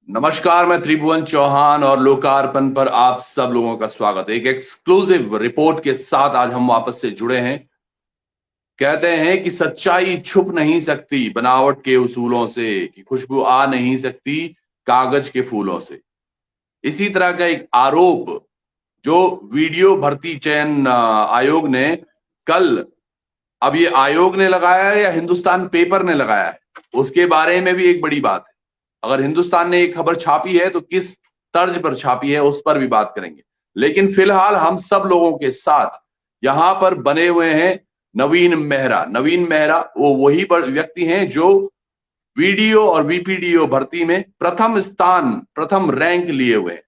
नमस्कार, मैं त्रिभुवन चौहान और लोकार्पण पर आप सब लोगों का स्वागत है। एक एक्सक्लूसिव रिपोर्ट के साथ आज हम वापस से जुड़े हैं। कहते हैं कि सच्चाई छुप नहीं सकती बनावट के उसूलों से, कि खुशबू आ नहीं सकती कागज के फूलों से। इसी तरह का एक आरोप जो वीडियो भर्ती चयन आयोग ने कल, अब ये आयोग ने लगाया है या हिंदुस्तान पेपर ने लगाया है, उसके बारे में भी एक बड़ी बात है। अगर हिंदुस्तान ने एक खबर छापी है तो किस तर्ज पर छापी है उस पर भी बात करेंगे। लेकिन फिलहाल हम सब लोगों के साथ यहां पर बने हुए हैं नवीन मेहरा। नवीन मेहरा वो वही व्यक्ति हैं जो वीडियो और वीपीडीओ भर्ती में प्रथम स्थान, प्रथम रैंक लिए हुए हैं।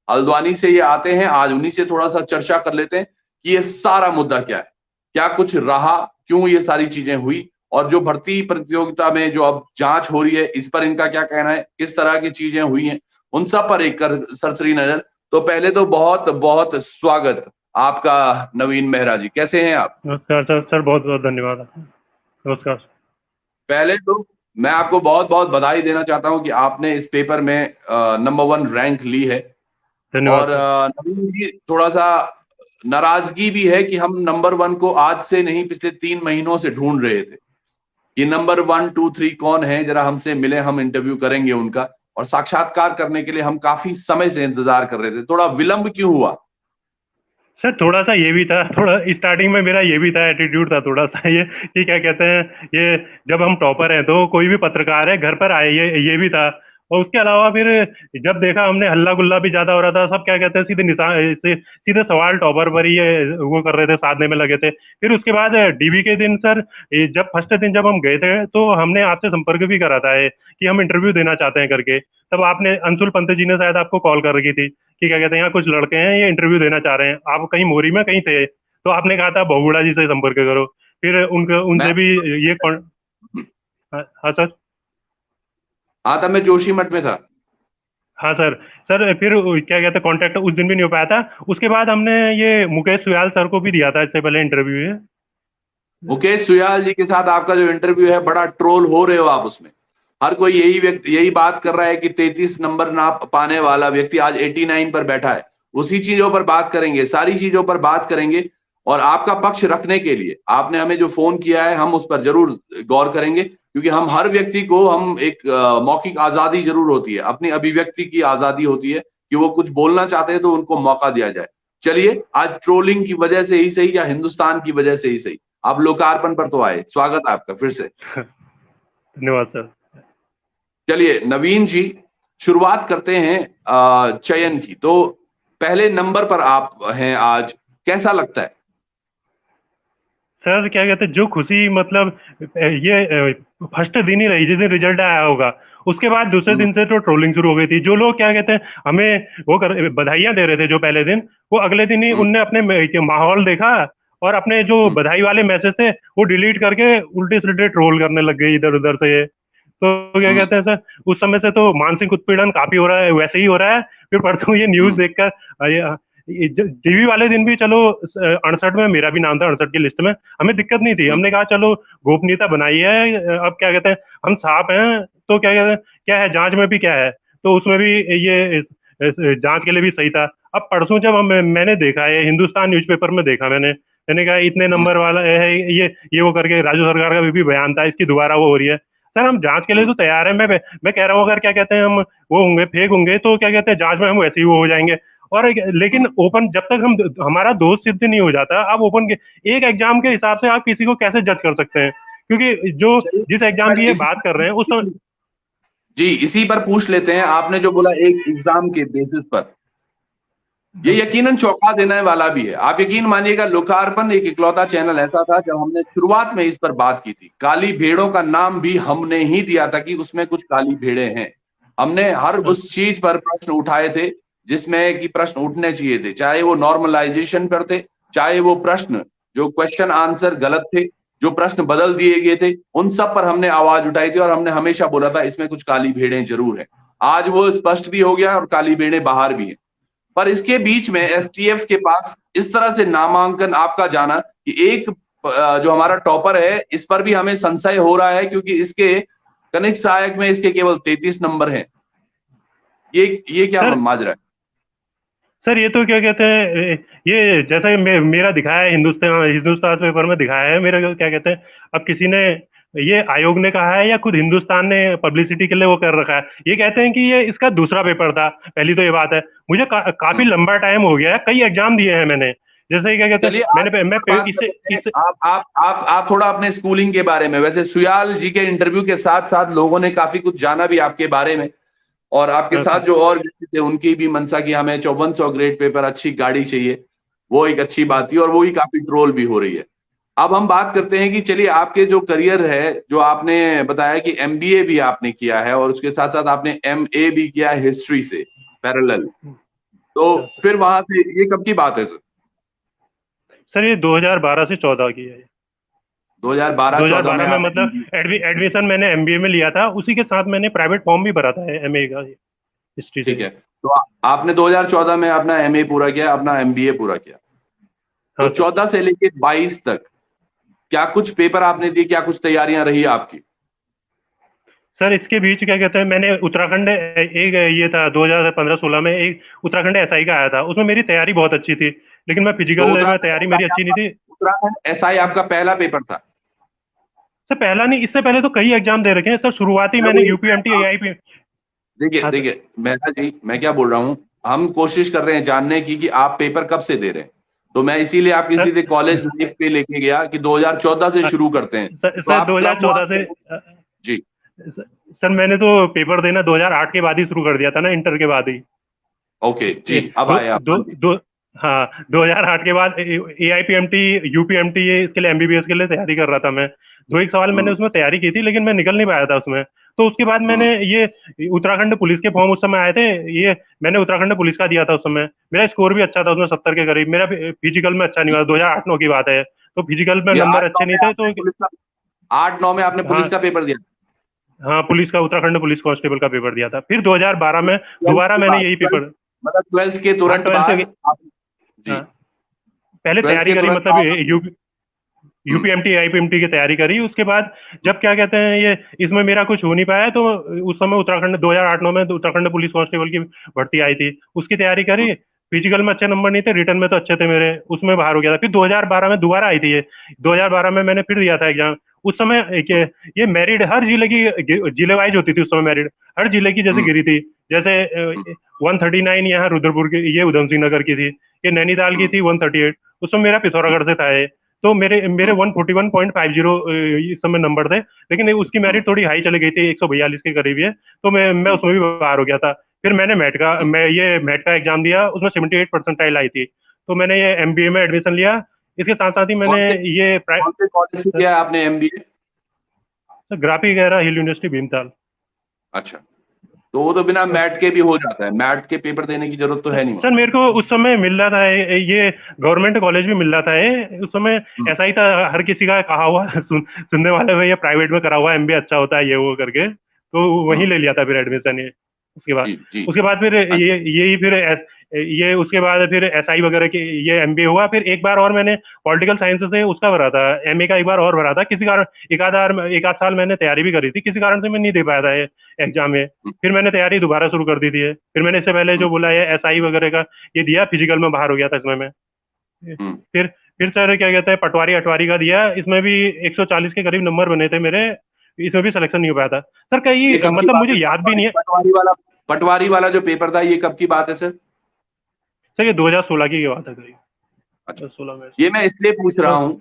हल्द्वानी से ये आते हैं। आज उन्हीं से थोड़ा सा चर्चा कर लेते हैं कि ये सारा मुद्दा क्या है, क्या कुछ रहा, क्यों ये सारी चीजें हुई, और जो भर्ती प्रतियोगिता में जो अब जांच हो रही है इस पर इनका क्या कहना है, किस तरह की चीजें हुई हैं, उन सब पर एक सरसरी नजर। तो पहले तो बहुत बहुत स्वागत आपका नवीन मेहरा जी, कैसे हैं आप? नमस्कार सर। सर बहुत बहुत धन्यवाद। नमस्कार। पहले तो मैं आपको बहुत बहुत बधाई देना चाहता हूं कि आपने इस पेपर में नंबर 1 रैंक ली है। धन्यवाद और सर। नवीन जी, थोड़ा सा नाराजगी भी है कि हम नंबर 1 को आज से नहीं पिछले 3 महीनों से ढूंढ रहे थे कि नंबर 1, 2, 3 कौन है, जरा हमसे मिले, हम इंटरव्यू करेंगे उनका। और साक्षात्कार करने के लिए हम काफी समय से इंतजार कर रहे थे। थोड़ा विलंब क्यों हुआ? सर थोड़ा सा ये भी था, थोड़ा स्टार्टिंग में मेरा ये भी था, एटीट्यूड था थोड़ा सा ये कि क्या कहते हैं, ये जब हम टॉपर हैं तो कोई भी पत्रकार है घर पर आए, ये भी था। और उसके अलावा फिर जब देखा हमने, हल्ला गुल्ला भी ज्यादा हो रहा था, सब क्या कहते हैं सीधे निशान से सीधे सवाल टॉपर पर ही वो कर रहे थे, साधने में लगे थे। फिर उसके बाद डीबी के दिन सर, जब फर्स्ट दिन जब हम गए थे तो हमने आपसे संपर्क भी करा था कि हम इंटरव्यू देना चाहते हैं करके। तब आपने, अंशुल पंत जी ने शायद आपको कॉल कर रखी थी कि क्या कहते हैं, यहाँ कुछ लड़के हैं ये इंटरव्यू देना चाह रहे हैं, आप कहीं मोरी में कहीं थे, तो आपने कहा था बहुगुड़ा जी से संपर्क करो। फिर उनके मैं उनसे भी ये हाँ हाँ सर। आता, मैं जोशीमठ में था। हाँ सर। सर फिर क्या कहते हैं, कांटेक्ट उस दिन भी नहीं हो पाया था। उसके बाद हमने ये मुकेश सुयाल सर को भी दिया था इससे पहले इंटरव्यू ये। मुकेश सुयाल जी के साथ आपका जो इंटरव्यू है, बड़ा ट्रोल हो रहे हो आप उसमें। हर कोई यही बात कर रहा है कि 33 नंबर ना पाने वाला व्यक्ति आज 89 पर बैठा है। उसी चीजों पर बात करेंगे, सारी चीजों पर बात करेंगे। और आपका पक्ष रखने के लिए आपने हमें जो फोन किया है, हम उस पर जरूर गौर करेंगे, क्योंकि हम हर व्यक्ति को, हम एक मौखिक आजादी जरूर होती है, अपनी अभिव्यक्ति की आजादी होती है कि वो कुछ बोलना चाहते हैं तो उनको मौका दिया जाए। चलिए, आज ट्रोलिंग की वजह से ही सही या हिंदुस्तान की वजह से ही सही, आप लोकार्पण पर तो आए, स्वागत है आपका फिर से। धन्यवाद सर। चलिए नवीन जी, शुरुआत करते हैं चयन की। तो पहले नंबर पर आप हैं आज, कैसा लगता है? सर क्या कहते हैं, जो खुशी मतलब ये फर्स्ट दिन ही रही जिस दिन रिजल्ट आया होगा, उसके बाद दूसरे हम्म, दिन से तो ट्रोलिंग शुरू हो गई थी। जो लोग क्या कहते हैं हमें वो कर बधाइयां दे रहे थे जो पहले दिन, वो अगले दिन ही हम्म, उनने अपने माहौल देखा और अपने जो हम्म, बधाई वाले मैसेज थे वो डिलीट करके उल्टे सीधे ट्रोल करने लग गए इधर उधर से। तो क्या हम्म, कहते हैं सर, उस समय से तो मानसिक उत्पीड़न काफी हो रहा है, वैसे ही हो रहा है। फिर परसों ये न्यूज हम्म, देखकर टीवी वाले दिन भी चलो 68 में मेरा भी नाम था, 68 की लिस्ट में, हमें दिक्कत नहीं थी। हम्म, हमने कहा चलो गोपनीयता बनाई है, अब क्या कहते हैं हम साफ हैं, तो क्या कहते हैं क्या है, जांच में भी क्या है, तो उसमें भी ये जांच के लिए भी सही था। अब परसों जब मैंने देखा है, हिंदुस्तान न्यूज़पेपर में देखा मैंने कहा इतने हम्म, नंबर वाला है ये वो करके राज्य सरकार का भी बयान था, इसकी दोबारा वो हो रही है। सर हम जांच के लिए हम्म। तो तैयार है, मैं कह रहा हूँ, अगर क्या कहते हैं हम वो होंगे, फेक होंगे, तो क्या कहते हैं जांच में हम वैसे ही वो हो जाएंगे। और लेकिन ओपन जब तक हम हमारा दोष सिद्ध नहीं हो जाता, आप ओपन के एक एग्जाम के हिसाब से आप किसी को कैसे जज कर सकते हैं? क्योंकि जो चलिए, जिस एग्जाम की ये बात कर रहे हैं उस जी इसी पर पूछ लेते हैं। आपने जो बोला एक एग्जाम के बेसिस पर, ये यकीनन चौंका देने वाला भी है। आप यकीन मानिएगा, लोकार्पण एक इकलौता चैनल ऐसा था जब हमने शुरुआत में इस पर बात की थी। काली भेड़ों का नाम भी हमने ही दिया था कि उसमें कुछ काली भेड़ें हैं। हमने हर उस चीज पर प्रश्न उठाए थे जिसमें कि प्रश्न उठने चाहिए थे, चाहे वो नॉर्मलाइजेशन पर थे, चाहे वो प्रश्न जो क्वेश्चन आंसर गलत थे, जो प्रश्न बदल दिए गए थे, उन सब पर हमने आवाज उठाई थी। और हमने हमेशा बोला था इसमें कुछ काली भेड़ें जरूर हैं। आज वो स्पष्ट भी हो गया और काली भेड़ें बाहर भी हैं। पर इसके बीच में एसटीएफ के पास इस तरह से नामांकन आपका जाना कि एक जो हमारा टॉपर है, इस पर भी हमें संशय हो रहा है, क्योंकि इसके कनिष्ठ सहायक में इसके केवल 33 नंबर हैं। ये क्या सर माजरा है? सर ये तो क्या कहते हैं, ये जैसा कि मेरा दिखाया है, हिंदुस्तान हिंदुस्तान पेपर में दिखाया है मेरा, क्या कहते हैं, अब किसी ने, ये आयोग ने कहा है या खुद हिंदुस्तान ने पब्लिसिटी के लिए वो कर रखा है, ये कहते हैं कि ये इसका दूसरा पेपर था। पहली तो ये बात है। मुझे काफी हम्म। लंबा टाइम हो गया है, कई एग्जाम दिए हैं मैंने। जैसे क्या कहते चलिए हैं, आज मैं बात कर इससे लेते हैं। इस आप थोड़ा अपने स्कूलिंग के बारे में, वैसे सुयाल जी के इंटरव्यू के साथ साथ लोगों ने काफी कुछ जाना भी आपके बारे में, और आपके हाँ साथ सर। जो और व्यक्ति थे उनकी भी मंशा की हमें 5400 ग्रेड पेपर अच्छी गाड़ी चाहिए, वो एक अच्छी हाँ बात थी, और वो ही काफी ट्रोल भी हो रही है। अब हम बात करते हैं कि चलिए आपके जो करियर है, जो आपने बताया कि एमबीए भी आपने किया है और उसके साथ साथ आपने एमए भी किया है हिस्ट्री से पैरेलल, तो हाँ सर। फिर वहां से ये कब की बात है सर? सर ये 2012 से 14 की है। 2012-14 में 2012 में आपने मतलब MBA। एडमिशन मैंने एमबीए में लिया था, उसी के साथ मैंने प्राइवेट फॉर्म भी भरा था एमए का, हिस्ट्री से ठीक ही। है, तो आपने 2014 में अपना एमए पूरा किया, अपना एमबीए पूरा किया, तो हाँ सर। 14 से लेके 22 तक क्या कुछ पेपर आपने दिए, क्या कुछ तैयारियां रही आपकी? सर इसके बीच क्या कहते हैं, मैंने उत्तराखंड एक ये था 2015-16 में, एक उत्तराखंड एसआई का आया था, उसमें मेरी तैयारी बहुत अच्छी थी, लेकिन मैं तो फिजिकल में तैयारी मेरी अच्छी नहीं थी। उत्तराखंड एसआई आपका पहला पेपर था? सर पहला नहीं, इससे पहले तो कई एग्जाम दे रखे हैं सर, शुरुआती मैं मैंने वही यूपीएमटी मैं- एआईपी। देखिए हाँ सर। देखिए मेहता जी, मैं क्या बोल रहा हूँ, हम कोशिश कर रहे हैं जानने की कि आप पेपर कब से दे रहे हैं, तो मैं इसीलिए आपकी सर सीधे कॉलेज लाइफ पे लेके गया कि 2014 से हाँ, शुरू करते हैं, तो सर आप कब वहां 2014 से से? जी। सर मैंने तो पेपर देना 2008 के बाद ही शुरू कर दिया था ना, इंटर के बाद ही। ओके जी, ये अब दो आए आप। दो दो हाँ, 2008 के बाद एआईपीएमटी, यूपीएमटी, ये इसके लिए, एमबीबीएस के लिए तैयारी कर रहा था मैं। दो एक सवाल मैंने हम्म। उसमें तैयारी की थी, लेकिन मैं निकल नहीं पाया था उसमें। तो उसके बाद मैंने हम्म। ये उत्तराखंड पुलिस के फॉर्म उस समय आए थे, ये मैंने उत्तराखंड पुलिस का दिया था उस समय। मेरा स्कोर भी अच्छा था उसमें, 70 के करीब। मेरा फिजिकल में अच्छा नहीं हुआ, 2008-9 की बात है, तो फिजिकल में ये नंबर आठ नौ अच्छे नहीं में थे आपने तो। पुलिस का 8-9 में आपने पुलिस हाँ का पेपर दिया? हाँ, पुलिस का, उत्तराखंड पुलिस कांस्टेबल का पेपर दिया था। फिर 2012 में ट्वेल्थ दोबारा के मैंने बाद, यही ट्वेल्थ, पेपर। मतलब ट्वेल्थ के हाँ तुरंत 12th। बाद आप? जी। हाँ, पहले ट्वेल्थ तैयारी के करी, तुरंत मतलब बाद हम्म। यूपीएमटी आईपीएमटी की तैयारी करी। उसके बाद जब क्या कहते हैं, ये इसमें मेरा कुछ हो नहीं पाया, तो उस समय उत्तराखंड 2008-9 में तो उत्तराखंड पुलिस कांस्टेबल की भर्ती आई थी, उसकी तैयारी हम्म। करी। फिजिकल में अच्छे नंबर नहीं थे, रिटर्न में तो अच्छे थे मेरे, उसमें बाहर हो गया था। फिर 2012 में दोबारा आई थी ये, 2012 में मैंने फिर दिया था एग्जाम। उस समय ये मेरिट हर जिले की, जिले वाइज होती थी उस समय मेरिट, हर जिले की जैसे हम्म। गिरी थी। जैसे हम्म। 139 यहाँ रुद्रपुर की, ये उधम सिंह नगर की थी। ये नैनीताल की हम्म। थी 138। उस समय मेरा पिथौरागढ़ से था ये। तो मेरे मेरे हम्म। 141.50 इस समय नंबर थे, लेकिन उसकी हम्म। मेरिट थोड़ी हाई चली गई थी, 142 के करीब है। तो मैं हम्म। उसमें भी बाहर हो गया था। फिर मैंने हम्म। मैट का एग्जाम दिया, उसमें 78 परसेंटाइल आई थी। तो मैंने ये एमबीए में एडमिशन लिया। इसके साथ साथ ही मैंने ये कौन से कॉलेज से किया है आपने एमबीए? ग्राफिक वगैरह, हिल यूनिवर्सिटी भीमताल। अच्छा, तो वो तो बिना मैट के भी हो जाता है, मैट के पेपर देने की जरूरत तो है नहीं वहाँ। सर मेरे को उस समय मिल रहा था ये गवर्नमेंट कॉलेज भी मिल रहा था ये उस समय। हम्म। ऐसा ही था, हर किसी का कहा हुआ सुनने वाले में, ये प्राइवेट में करा हुआ एमबीए अच्छा होता है, ये वो करके, तो वहीं हम्म। ले लिया था फिर एडमिशन ये। उसके बाद जी जी। उसके बाद फिर अच्छा। यही फिर ये उसके बाद फिर एसआई वगैरह की ये एमबीए हुआ। फिर एक बार और मैंने पॉलिटिकल साइंस से उसका भरा था, एमए का एक बार और भरा था किसी कारण। एक आध साल मैंने तैयारी भी करी थी, किसी कारण से मैं नहीं दे पाया था ये एग्जाम में। हम्म। फिर मैंने तैयारी दोबारा शुरू कर दी थी। फिर मैंने इससे पहले हम्म। जो बोला, ये एसआई वगैरह का ये दिया, फिजिकल में बाहर हो गया था इसमें मैं। हम्म। फिर फिर सर क्या कहते हैं, पटवारी अटवारी का दिया, इसमें भी 140 के करीब नंबर बने थे मेरे, इसमें भी सिलेक्शन नहीं हो पाया था सर। ये कई कब की मतलब बात मुझे है? याद भी नहीं है। पटवारी वाला जो पेपर था, ये कब की बात है सर? सर ये 2016 की बात है करीब, अच्छा, 2016 में। ये मैं इसलिए पूछ रहा हाँ हूँ,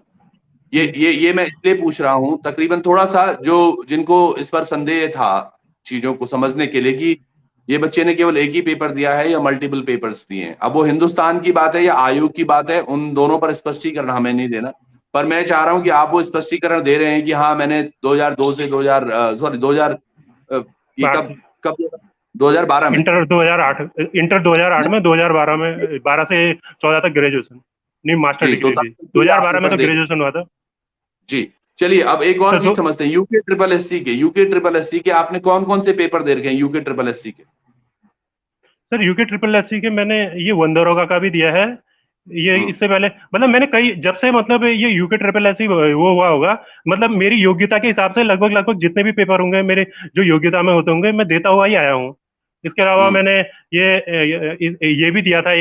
ये मैं इसलिए पूछ रहा हूँ तकरीबन थोड़ा सा, जो जिनको इस पर संदेह था चीजों को समझने के लिए कि ये बच्चे ने केवल एक ही पेपर दिया है या मल्टीपल पेपर्स दिए हैं। अब वो हिंदुस्तान की बात है या आयोग की बात है, उन दोनों पर स्पष्टीकरण हमें नहीं देना, पर मैं चाह रहा हूं कि आप वो स्पष्टीकरण दे रहे हैं कि हाँ मैंने 2002 से 2000 सॉरी 2000 ये आठ कब कब 2012 में? इंटर 2008, इंटर 2008 में, 2012 में, 12 से 14 तक ग्रेजुएशन, नहीं मास्टर जी, तो डिग्री तब थी। तक ये आप 2012 में पेपर तो दे। ग्रेजुएशन हुआ था जी। चलिए अब एक और सर। चीज समझते हैं, यूके ट्रिपल एस सी के आपने कौन कौन से पेपर दे रखे हैं यूके ट्रिपल एस सी के? Sir UK triple S C के मैंने ये वंदरोगा का भी दिया है। ये हम्म। इससे पहले मतलब मैंने कई, जब से मतलब ये यूके ट्रिपल एस सी वो हुआ होगा, मतलब मेरी योग्यता के हिसाब से लगभग लगभग जितने भी पेपर होंगे मेरे, जो योग्यता में होते होंगे, मैं देता हुआ ही आया हूँ। इसके अलावा हम्म। मैंने ये भी दिया था,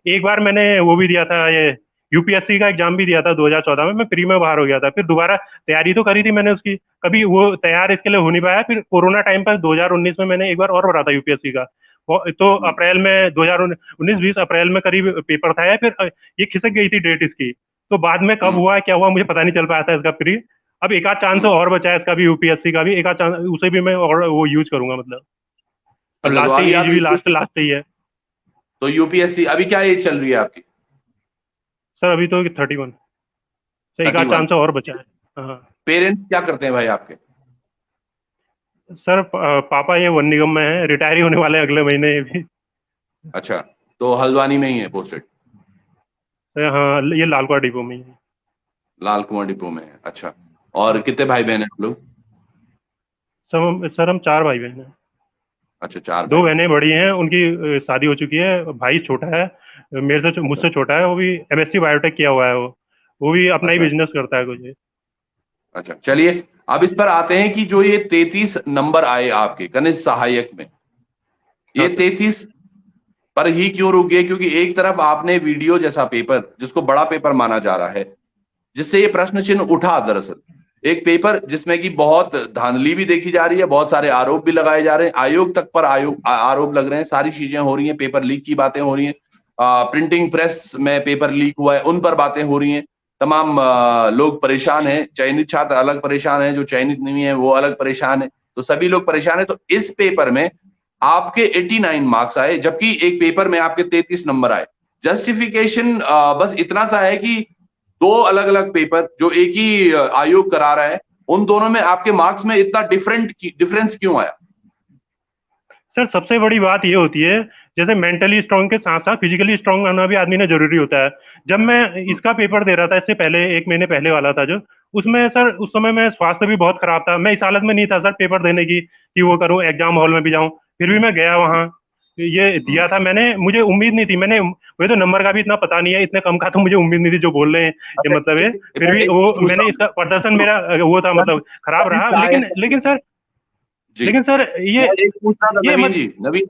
एक बार मैंने वो भी दिया था, ये यूपीएससी का एग्जाम भी दिया था 2014 में। मैं प्री में बाहर हो गया था, फिर दोबारा तैयारी तो करी थी मैंने उसकी, कभी वो तैयार इसके लिए हो नहीं पाया। फिर कोरोना टाइम पर 2019 में मैंने एक बार और भरा था यूपीएससी का, तो हम्म। अप्रैल में 2019-20 अप्रैल में करीब पेपर था, या फिर ये खिसक गई थी डेट इसकी। तो बाद में कब हम्म। हुआ क्या हुआ मुझे पता नहीं चल पाया था इसका प्री। अब एक आध चांस हम्म। और बचा है इसका भी, यूपीएससी का भी एक आध चांस, उसे भी मैं और वो यूज करूंगा मतलब। और अच्छा, तो लास्ट अभी एज आप भी लास्ट लास्ट ही है। तो यूपीएससी अभी क्या एज चल रही है आपकी? सर अभी तो 31 सर, एक आध 31। चांस और बचा है। हाँ पेरेंट्स क्या करते हैं भाई आपके? सर, पापा ये वन निगम में है, रिटायर ही होने वाले हैं अगले महीने ये भी। अच्छा, तो हल्द्वानी में ही है पोस्टेड? हाँ ये लालकुआ डिपो में ही है। लाल कुआं डिपो में है, अच्छा। और हाँ कितने भाई बहन हैं आप लोग? सर हम चार भाई बहन हैं। अच्छा, चार दो भाई बहन। बहनें बड़ी हैं, उनकी शादी हो चुकी है, भाई छोटा है, मेरे से मुझसे छोटा है, वो भी एमएससी बायोटेक किया हुआ है वो भी अपना ही अच्छा। बिजनेस करता है कुछ। अच्छा, चलिए। अब इस पर आते हैं कि जो ये 33 नंबर आए आपके कनिष्ठ सहायक में, ये हाँ सर। 33 पर ही क्यों रुक गए? क्योंकि एक तरफ आपने वीडियो जैसा पेपर, जिसको बड़ा पेपर माना जा रहा है, जिससे ये प्रश्न चिन्ह उठा, दरअसल एक पेपर जिसमें कि बहुत धांधली भी देखी जा रही है, बहुत सारे आरोप भी लगाए जा रहे हैं, आयोग तक पर आरोप लग रहे हैं, सारी चीजें हो रही हैं, पेपर लीक की बातें हो रही हैं, प्रिंटिंग प्रेस में पेपर लीक हुआ है उन पर बातें हो रही हैं, तमाम लोग परेशान हैं, चयनित छात्र अलग परेशान हैं, जो चयनित नहीं है वो अलग परेशान है, तो सभी लोग परेशान है। तो इस पेपर में आपके 89 मार्क्स आए, जबकि एक पेपर में आपके 33 नंबर आए। जस्टिफिकेशन बस इतना सा है कि दो अलग अलग पेपर जो एक ही आयोग करा रहा है, उन दोनों में आपके मार्क्स में इतना डिफरेंस क्यों आया? सर सबसे बड़ी बात ये होती है, जैसे मेंटली स्ट्रांग के साथ साथ फिजिकली स्ट्रांग होना भी आदमी ने जरूरी होता है। जब मैं हम्म। इसका पेपर दे रहा था, इससे पहले एक महीने पहले वाला था जो, उसमें सर उस समय मैं स्वास्थ्य भी बहुत खराब था, मैं इस हालत में नहीं था सर पेपर देने की कि वो करूं एग्जाम हॉल में भी जाऊं। फिर भी मैं गया वहां, ये हम्म। दिया था मैंने, मुझे उम्मीद नहीं थी, मुझे तो नंबर का भी इतना पता नहीं है, इतने कम का तो मुझे उम्मीद नहीं थी जो बोल रहे हैं ये अच्छा, मतलब है। फिर मैं भी एक वो पूछ रहा मैंने इसका प्रदर्शन हूँ, मेरा वो था मतलब खराब रहा, लेकिन लेकिन सर, जी, लेकिन सर मैं एक पूछ रहा था ये नवीन मत। जी, नवीन,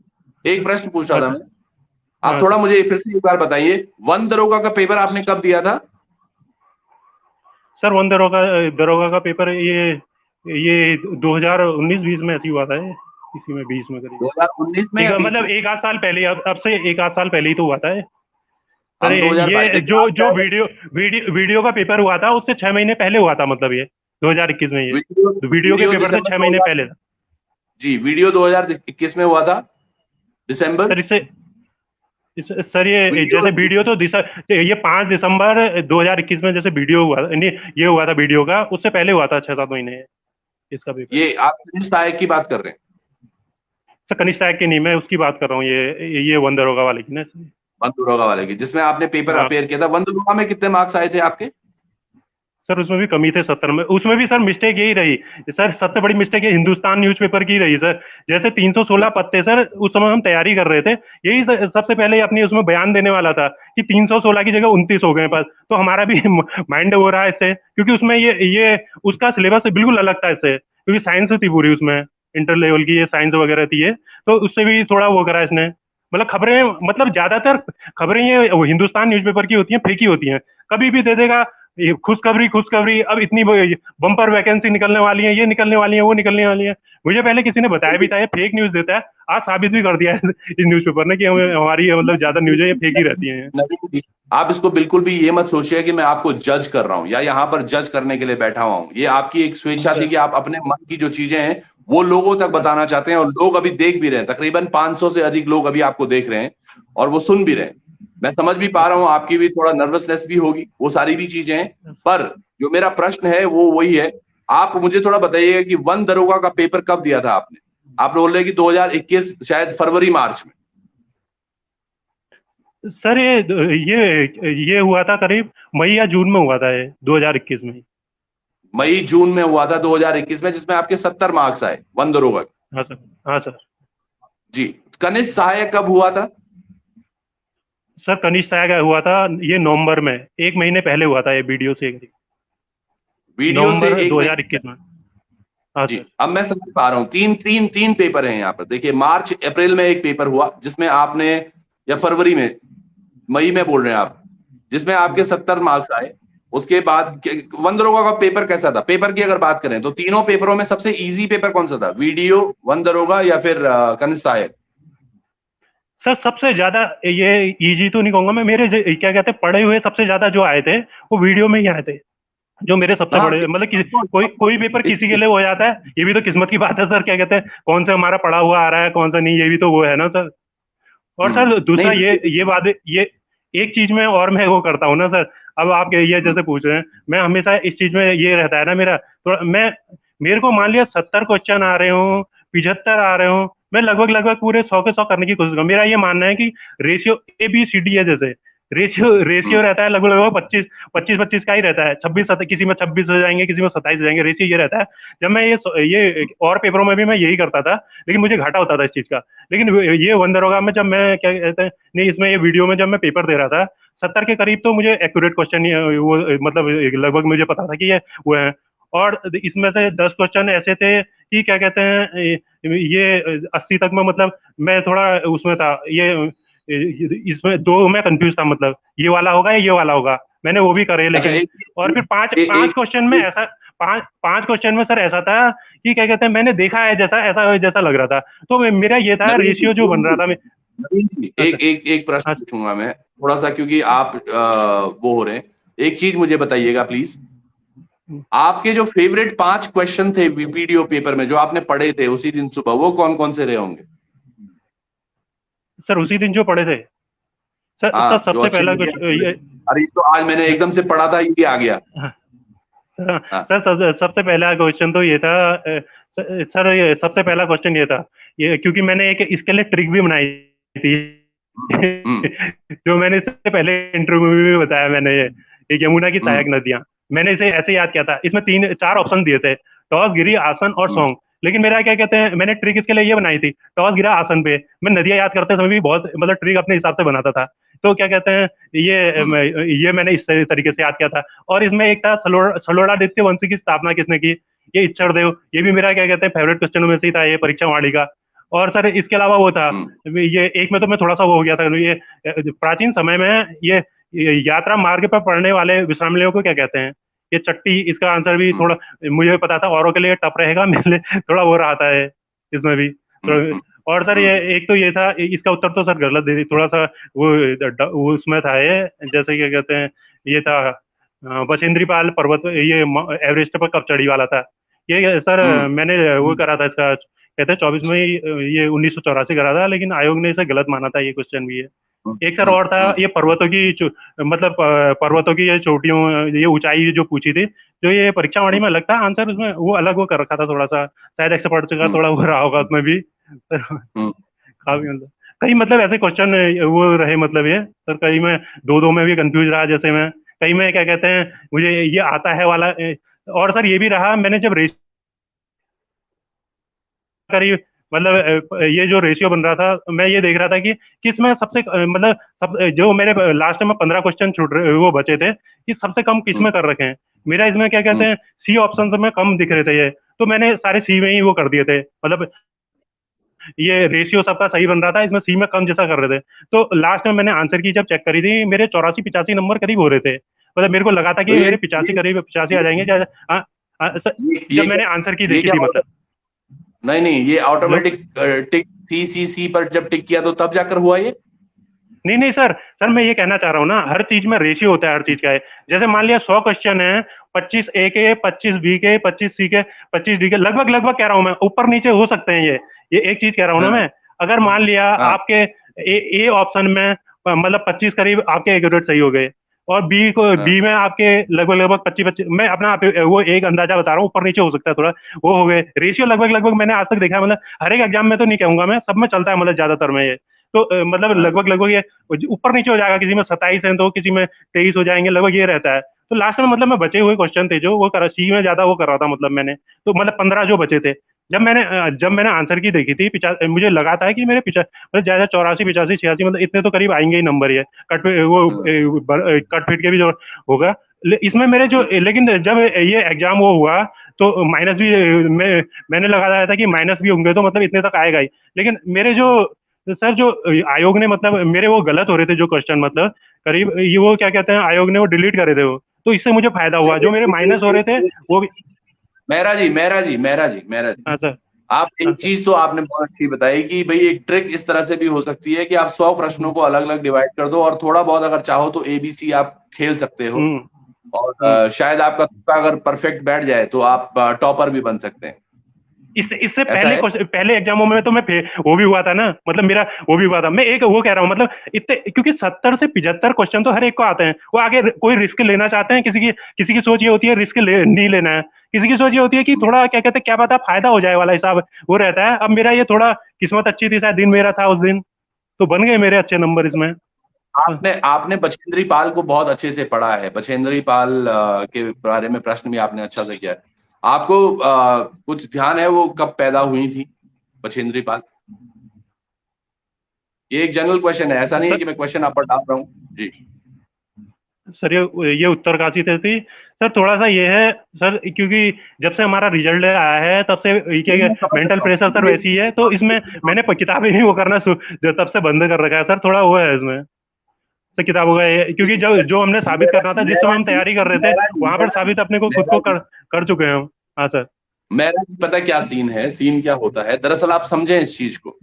एक प्रश्न पूछ रहा हाँ था सर। मैं। आप हाँ थोड़ा सर। मुझे फिर से एक बार बताइए, वन दरोगा का पेपर आपने कब दिया था? सर वन दरोगा का पेपर ये 2019-20 में ऐसी हुआ था ये, इसी में 20 में करीब, 2019 में एक या 20 मतलब में? एक आध साल पहले, अब से एक आध साल पहले ही तो हुआ था ये। सर हम 2022, ये लेकिन जो आप जो शायद वीडियो का पेपर हुआ था उससे 6 महीने पहले हुआ था, मतलब ये 2021 में ये, वीडियो तो वीडियो के वीडियो पेपर से दिसंबर 6 महीने 2000, पहले था। जी, वीडियो 2021 में हुआ था, दिसंबर। सर सर ये वीडियो, जैसे वीडियो तो ये 5 दिसंबर 2021 में जैसे वीडियो हुआ नहीं, ये हुआ था वीडियो का, उससे पहले हुआ था 6-7 महीने इसका पेपर। ये आप किस सहायक की बात कर रहे हैं? सर कनिष्ठ नायक की नहीं, मैं उसकी बात कर रहा हूँ, ये वन दरोगा वाले की ना। वन दरोगा वाले की, जिसमें आपने पेपर हाँ अपेयर किया था। वन दरोगा में कितने मार्क्स आए थे आपके? सर, उसमें भी कमी थे 70 में, उसमें भी सर मिस्टेक यही रही सर, सबसे बड़ी मिस्टेक है हिंदुस्तान न्यूज़पेपर की रही सर। जैसे 316 पत्ते सर, उस समय हम तैयारी कर रहे थे, यही सबसे पहले अपनी उसमें बयान देने वाला था कि 316 की जगह 29 हो गए पास, तो हमारा भी माइंड हो रहा है इससे, क्योंकि उसमें ये उसका सिलेबस बिल्कुल अलग था इससे, क्योंकि साइंस थी पूरी उसमें, इंटर लेवल की ये साइंस वगैरह थी ये, तो उससे भी थोड़ा वो करा इसने। मतलब खबरें, मतलब ज्यादातर खबरें ये हिंदुस्तान न्यूज़पेपर की होती हैं, फेक ही होती हैं, कभी भी दे देगा ये खुशखबरी, अब इतनी बम्पर वैकेंसी निकलने वाली है, ये निकलने वाली है, वो निकलने वाली है। मुझे पहले किसी ने बताया भी था ये फेक न्यूज देता है, आज साबित भी कर दिया है इस न्यूज़पेपर ने कि हमारी मतलब ज्यादा न्यूज़ें ये फेक ही रहती हैं। नवीन जी, आप इसको बिल्कुल भी ये मत सोचिए कि मैं आपको जज कर रहा हूं या यहाँ पर जज करने के लिए बैठा हुआ हूं। ये आपकी एक स्वेच्छा थी अच्छा। कि आप अपने मन की जो चीजें हैं वो लोगों तक बताना चाहते हैं, और लोग अभी देख भी रहे हैं, तकरीबन 500 से अधिक लोग अभी आपको देख रहे हैं और वो सुन भी रहे हैं। मैं समझ भी पा रहा अच्छा। हूँ, आपकी भी थोड़ा नर्वसनेस भी होगी, वो सारी भी चीजें हैं। पर जो मेरा प्रश्न है वो वही है, आप मुझे थोड़ा बताइएगा कि वन दरोगा का पेपर कब दिया था आपने? आप बोल रहे हैं कि 2021 शायद फरवरी मार्च में। सर ये हुआ था करीब मई या जून में हुआ था ये 2021 में। मई जून में हुआ था 2021 में, जिसमें आपके 70 मार्क्स आए वन दरोगा के। हाँ सर। हाँ सर। जी। कनिष्ठ सहायक कब हुआ था? सर कनिष्ठ सहायक हुआ था ये नवंबर में, एक महीने पहले हुआ था ये वीडियो से करीब, वीडियो से नवंबर एक महीने 2021 में। हाँ जी, सर। अब मैं समझ पा रहा हूँ। तीन तीन तीन पेपर हैं यहाँ पर। देखिए, मार्च अप्रैल में एक पेपर हुआ जिसमें आपने, या फरवरी में, मई में बोल रहे हैं आप, जिसमें आपके 70 मार्क्स आए। उसके बाद वन दरोगा का पेपर कैसा था? पेपर की अगर बात करें तो तीनों पेपरों में सबसे इजी पेपर कौन सा था? वीडियो, वन दरोगा, या फिर कनिष्ठ सहायक? सर सबसे ज्यादा ये इजी तो नहीं कहूंगा मैं, मेरे क्या कहते हैं पढ़े हुए सबसे ज्यादा जो आए थे वो वीडियो में ही आए थे, जो मेरे सबसे हाँ, बड़े मतलब कोई ऑफ कोई पेपर किसी के कोर्स। लिए हो जाता है, ये भी तो किस्मत की बात है सर, क्या कहते हैं कौन सा हमारा पढ़ा हुआ आ रहा है कौन सा नहीं, ये भी तो वो है ना सर। और सर नहीं, दूसरा ये बात, ये एक चीज में और मैं वो करता हूँ ना सर। अब आप ये जैसे पूछ रहे हैं, मैं हमेशा इस चीज में ये रहता है ना मेरा, थोड़ा मैं, मेरे को मान लिया 70 क्वेश्चन आ रहे हो, 75 आ रहे हो, मैं लगभग लगभग पूरे 100 के 100 करने की कोशिश करूँ। मेरा ये मानना है कि रेशियो ABCD है, जैसे रेशियो रेशियो रहता है लगभग लगभग 25 25 का ही रहता है, 26 किसी में 26 हो जाएंगे, किसी में 27 हो जाएंगे, रेशियो ये रहता है। जब मैं ये और पेपरों में भी मैं यही करता था, लेकिन मुझे घाटा होता था इस चीज का। लेकिन ये वन दरोगा में जब मैं क्या कहते हैं, नहीं इसमें ये वीडियो में जब मैं पेपर दे रहा था, 70 के करीब तो मुझे एक्यूरेट क्वेश्चन वो मतलब लगभग मुझे पता था कि ये वो है। और इसमें से 10 क्वेश्चन ऐसे थे कि क्या कहते हैं ये 80 तक में, मतलब मैं थोड़ा उसमें था इसमें दो में कंफ्यूज था, मतलब ये वाला होगा या ये वाला होगा, मैंने वो भी करे अच्छा, लेकिन। एक और फिर पांच एक पांच एक क्वेश्चन में ऐसा, पांच क्वेश्चन में सर ऐसा था कि क्या कहते हैं मैंने देखा है जैसा, ऐसा जैसा लग रहा था। तो मेरा ये था नवीन जी, रेशियो जो बन रहा था मैं। नवीन जी, हाँ एक सर। एक एक प्रश्न हाँ पूछूंगा मैं थोड़ा सा, क्योंकि आप वो हो रहे हैं। एक चीज मुझे बताइएगा प्लीज, आपके जो फेवरेट 5 क्वेश्चन थे वीपीडीओ पेपर में जो आपने पढ़े थे उसी दिन सुबह, वो कौन कौन से रहे होंगे? सर उसी दिन जो पढ़े थे, सर हाँ, जो सबसे अच्छे पहला लगे कुछ आपको ये, लगे। अरे, ये तो आज मैंने एकदम से पढ़ा था, ये आ गया। हाँ, सर हाँ। सबसे पहला क्वेश्चन तो ये था सर ये सबसे पहला क्वेश्चन ये था, ये क्योंकि मैंने एक इसके लिए ट्रिक भी बनाई थी हम्म। हम्म। जो मैंने इससे पहले इंटरव्यू में भी बताया मैंने, ये यमुना की हम्म। सहायक नदियां, मैंने इसे ऐसे याद किया था। इसमें तीन चार ऑप्शन दिए थे, टॉस, गिरी, आसन और हम्म। सॉन्ग। लेकिन मेरा क्या कहते हैं, मैंने ट्रिक इसके लिए ये बनाई थी, टॉस गिरा आसन पे। मैं नदियां याद करते समय भी बहुत मतलब ट्रिक अपने हिसाब से बनाता था। तो क्या कहते हैं हम्म। ये मैंने इस तरीके से याद किया था। और इसमें एक था सलोड़ादित्य वंश की स्थापना किसने की, ये इच्छर देव, ये भी मेरा क्या कहते हैं फेवरेट क्वेश्चनों में से ही था, ये परीक्षा वाणी का। और सर इसके अलावा वो था, हम्म। ये एक में तो मैं थोड़ा सा वो हो गया था, ये प्राचीन समय में ये यात्रा मार्ग पर पड़ने वाले विश्रामलयों को क्या कहते हैं, ये चट्टी, इसका आंसर भी हम्म। थोड़ा मुझे पता था, औरों के लिए टफ रहेगा, मेरे लिए थोड़ा वो रहा था है इसमें भी हम्म। तो। और सर ये एक तो ये था, इसका उत्तर तो सर गलत दे दी थोड़ा सा, वो उसमें था ये, जैसे क्या कहते हैं, ये था बछेंद्री पाल पर्वत, ये एवरेस्ट पर कब चढ़ी वाला था ये सर। हम्म। मैंने वो करा था इसका, कहते हैं 24 में ये 1984 करा था, लेकिन आयोग ने इसे गलत माना था ये क्वेश्चन भी है। हम्म। एक सर हम्म। और था, ये पर्वतों की मतलब पर्वतों की ये चोटियों, ये ऊंचाई जो पूछी थी, जो ये परीक्षा वाणी में अलग था आंसर, उसमें वो अलग वो कर रखा था थोड़ा सा, शायद एक्सपर्ट का हम्म। थोड़ा वो रहा होगा उसमें भी हम्म। काफी मतलब कई मतलब ऐसे क्वेश्चन वो रहे, मतलब ये सर कई में दो दो में भी कंफ्यूज रहा, जैसे मैं कई में क्या कहते हैं मुझे ये आता है वाला और सर ये भी रहा, मैंने जब रेस करी, मतलब ये जो रेशियो बन रहा था, मैं ये देख रहा था कि किसमें सबसे मतलब सब जो मेरे लास्ट में 15 क्वेश्चन छूट रहे वो बचे थे, कि सबसे कम हम्म। किसमें कर रखे हैं। मेरा इसमें क्या कहते हम्म। हैं सी ऑप्शन में कम दिख रहे थे ये, तो मैंने सारे सी में ही वो कर दिए थे, मतलब ये रेशियो सबका सही बन रहा था, इसमें सी में कम जैसा कर रहे थे। तो लास्ट में मैंने आंसर की जब चेक करी थी, मेरे 84 85 नंबर करीब हो रहे थे, मतलब मेरे को लगा था तो कि मेरे 85 करीब 85 आ जाएंगे क्या। हाँ, ये जब मैंने आंसर की ये देखी क्या थी मतलब। नहीं नहीं, ये हेलो। ऑटोमेटिक टिक सी पर जब टिक किया तो तब जाकर हुआ ये? नहीं नहीं सर, सर मैं ये कहना चाह रहा हूँ ना, हर चीज में रेशियो होता है हर चीज का है। जैसे मान लिया 100 क्वेश्चन है, 25 A के, 25 B के, 25 C के, 25 D के, लगभग लगभग कह रहा हूँ मैं, ऊपर नीचे हो सकते हैं ये एक चीज कह रहा हूँ ना हाँ। मैं। अगर मान लिया हाँ। आपके ए ऑप्शन में मतलब 25 करीब आपके एक्यूरेट सही हो गए, और हाँ। बी में आपके लगभग लगभग 25 25, मैं अपना वो एक अंदाजा बता रहा हूँ, ऊपर नीचे हो सकता है थोड़ा, वो हो गए रेशियो लगभग लगभग मैंने आज तक देखा है, मतलब हर एक एग्जाम में तो नहीं कहूंगा मैं, सब में चलता है मतलब ज्यादातर में ये। तो मतलब हाँ। लगभग लगभग ये ऊपर नीचे हो जाएगा, किसी में 27 है तो किसी में 23 हो जाएंगे, लगभग ये रहता है। तो लास्ट में मतलब मैं बचे हुए क्वेश्चन थे जो वो कर सी में ज्यादा वो कर रहा था, मतलब मैंने तो मतलब 15 जो बचे थे, जब मैंने आंसर की देखी थी मुझे लगा था कि मेरे मतलब ज्यादा 84 85 86 मतलब इतने तो करीब आएंगे ही नंबर, ये कट वो हाँ। कट पीट के भी जो होगा। इसमें मेरे जो हम्म। लेकिन जब ये एग्जाम वो हुआ, तो माइनस भी मैंने लगाया था कि माइनस भी होंगे तो मतलब इतने तक आएगा ही। लेकिन मेरे जो सर जो आयोग ने मतलब मेरे वो गलत हो रहे थे जो क्वेश्चन, मतलब करीब ये वो क्या कहते हैं, आयोग ने वो डिलीट करे थे वो, तो इससे मुझे फायदा हुआ। जो मेरे माइनस हो रहे थे वो भी। मेहरा जी, हाँ सर। आप हाँ एक सर। चीज तो आपने बहुत अच्छी बताई कि भाई एक ट्रिक इस तरह से भी हो सकती है कि आप 100 प्रश्नों को अलग अलग डिवाइड कर दो और थोड़ा बहुत अगर चाहो तो एबीसी आप खेल सकते हो। हम्म। और हम्म। शायद आपका तुक्का अगर परफेक्ट बैठ जाए तो आप टॉपर भी बन सकते हैं। इससे ऐसा पहले है? पहले एग्जामों में तो वो भी हुआ था ना, मतलब मेरा वो भी हुआ था। मैं एक वो कह रहा हूँ मतलब इतने, क्योंकि 70 से 75 क्वेश्चन तो हर एक को आते हैं। वो आगे कोई रिस्क लेना चाहते हैं, किसी की सोच ये होती है रिस्क नहीं लेना है, किसी की सोच ये होती है कि थोड़ा क्या कहते हैं, क्या पता फायदा हो जाए वाला हिसाब वो रहता है। अब मेरा ये थोड़ा किस्मत अच्छी थी, शायद दिन मेरा था उस दिन, तो बन गए मेरे अच्छे नंबर इसमें। हाँ। आपने आपने बछेंद्री पाल को बहुत अच्छे से पढ़ा है। बछेंद्री पाल के बारे में प्रश्न भी आपने अच्छा से किया है। आपको कुछ ध्यान है वो कब पैदा हुई थी, बछेंद्री पाल? ये एक जनरल क्वेश्चन है, ऐसा नहीं है सर कि मैं क्वेश्चन आप पर डाल रहा हूँ जी। सर ये उत्तरकाशी से थी सर। थोड़ा सा ये है सर, क्योंकि जब से हमारा रिजल्ट आया है तब से नहीं, क्या मैं समझ मेंटल सकता प्रेशर हूँ सर वैसी ही है, तो इसमें मैंने किताबें ही वो करना तब से बंद कर रखा है सर। थोड़ा वो है इसमें सर किताबों का क्योंकि जो हमने साबित मेरा करना था जिस समय मेरा हम जी तैयारी कर रहे थे, मेरा जी वहां पर मेरा साबित अपने को खुद मेरा को जी कर चुके हैं हम। हाँ सर। मेरा जी पता क्या सीन है, सीन क्या होता है दरअसल, आप समझें इस चीज को।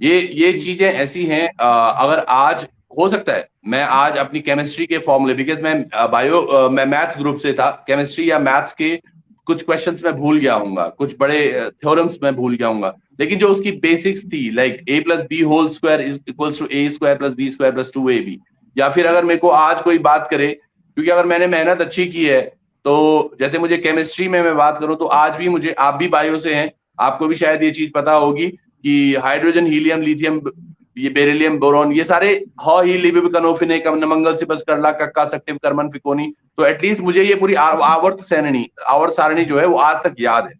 ये चीजें ऐसी हैं, अगर आज हो सकता है मैं आज अपनी केमिस्ट्री के फॉर्मूले, बिकॉज मैं मैथ्स ग्रुप से था, केमिस्ट्री या मैथ्स के कुछ क्वेश्चंस मैं भूल गया हूँगा, कुछ बड़े थ्योरम्स मैं भूल गया हूँगा, लेकिन जो उसकी बेसिक्स थी like a plus b whole square is equals to a square plus b square plus 2ab, या फिर अगर मेरे को आज कोई बात करे, क्योंकि अगर मैंने मेहनत अच्छी की है तो जैसे मुझे केमिस्ट्री में मैं बात करूं तो आज भी मुझे, आप भी बायो से हैं, आपको भी शायद ये चीज पता होगी कि हाइड्रोजन हीलियम लिथियम ये बेरिलियम बोरॉन ये सारे ह ही लिबिब कनोफिने नमंगल सिपस करला कक्का सक्टिव कर्मन फिकोनी, तो एटलीस्ट मुझे ये पूरी आवर्त सारणी जो है वो आज तक याद है।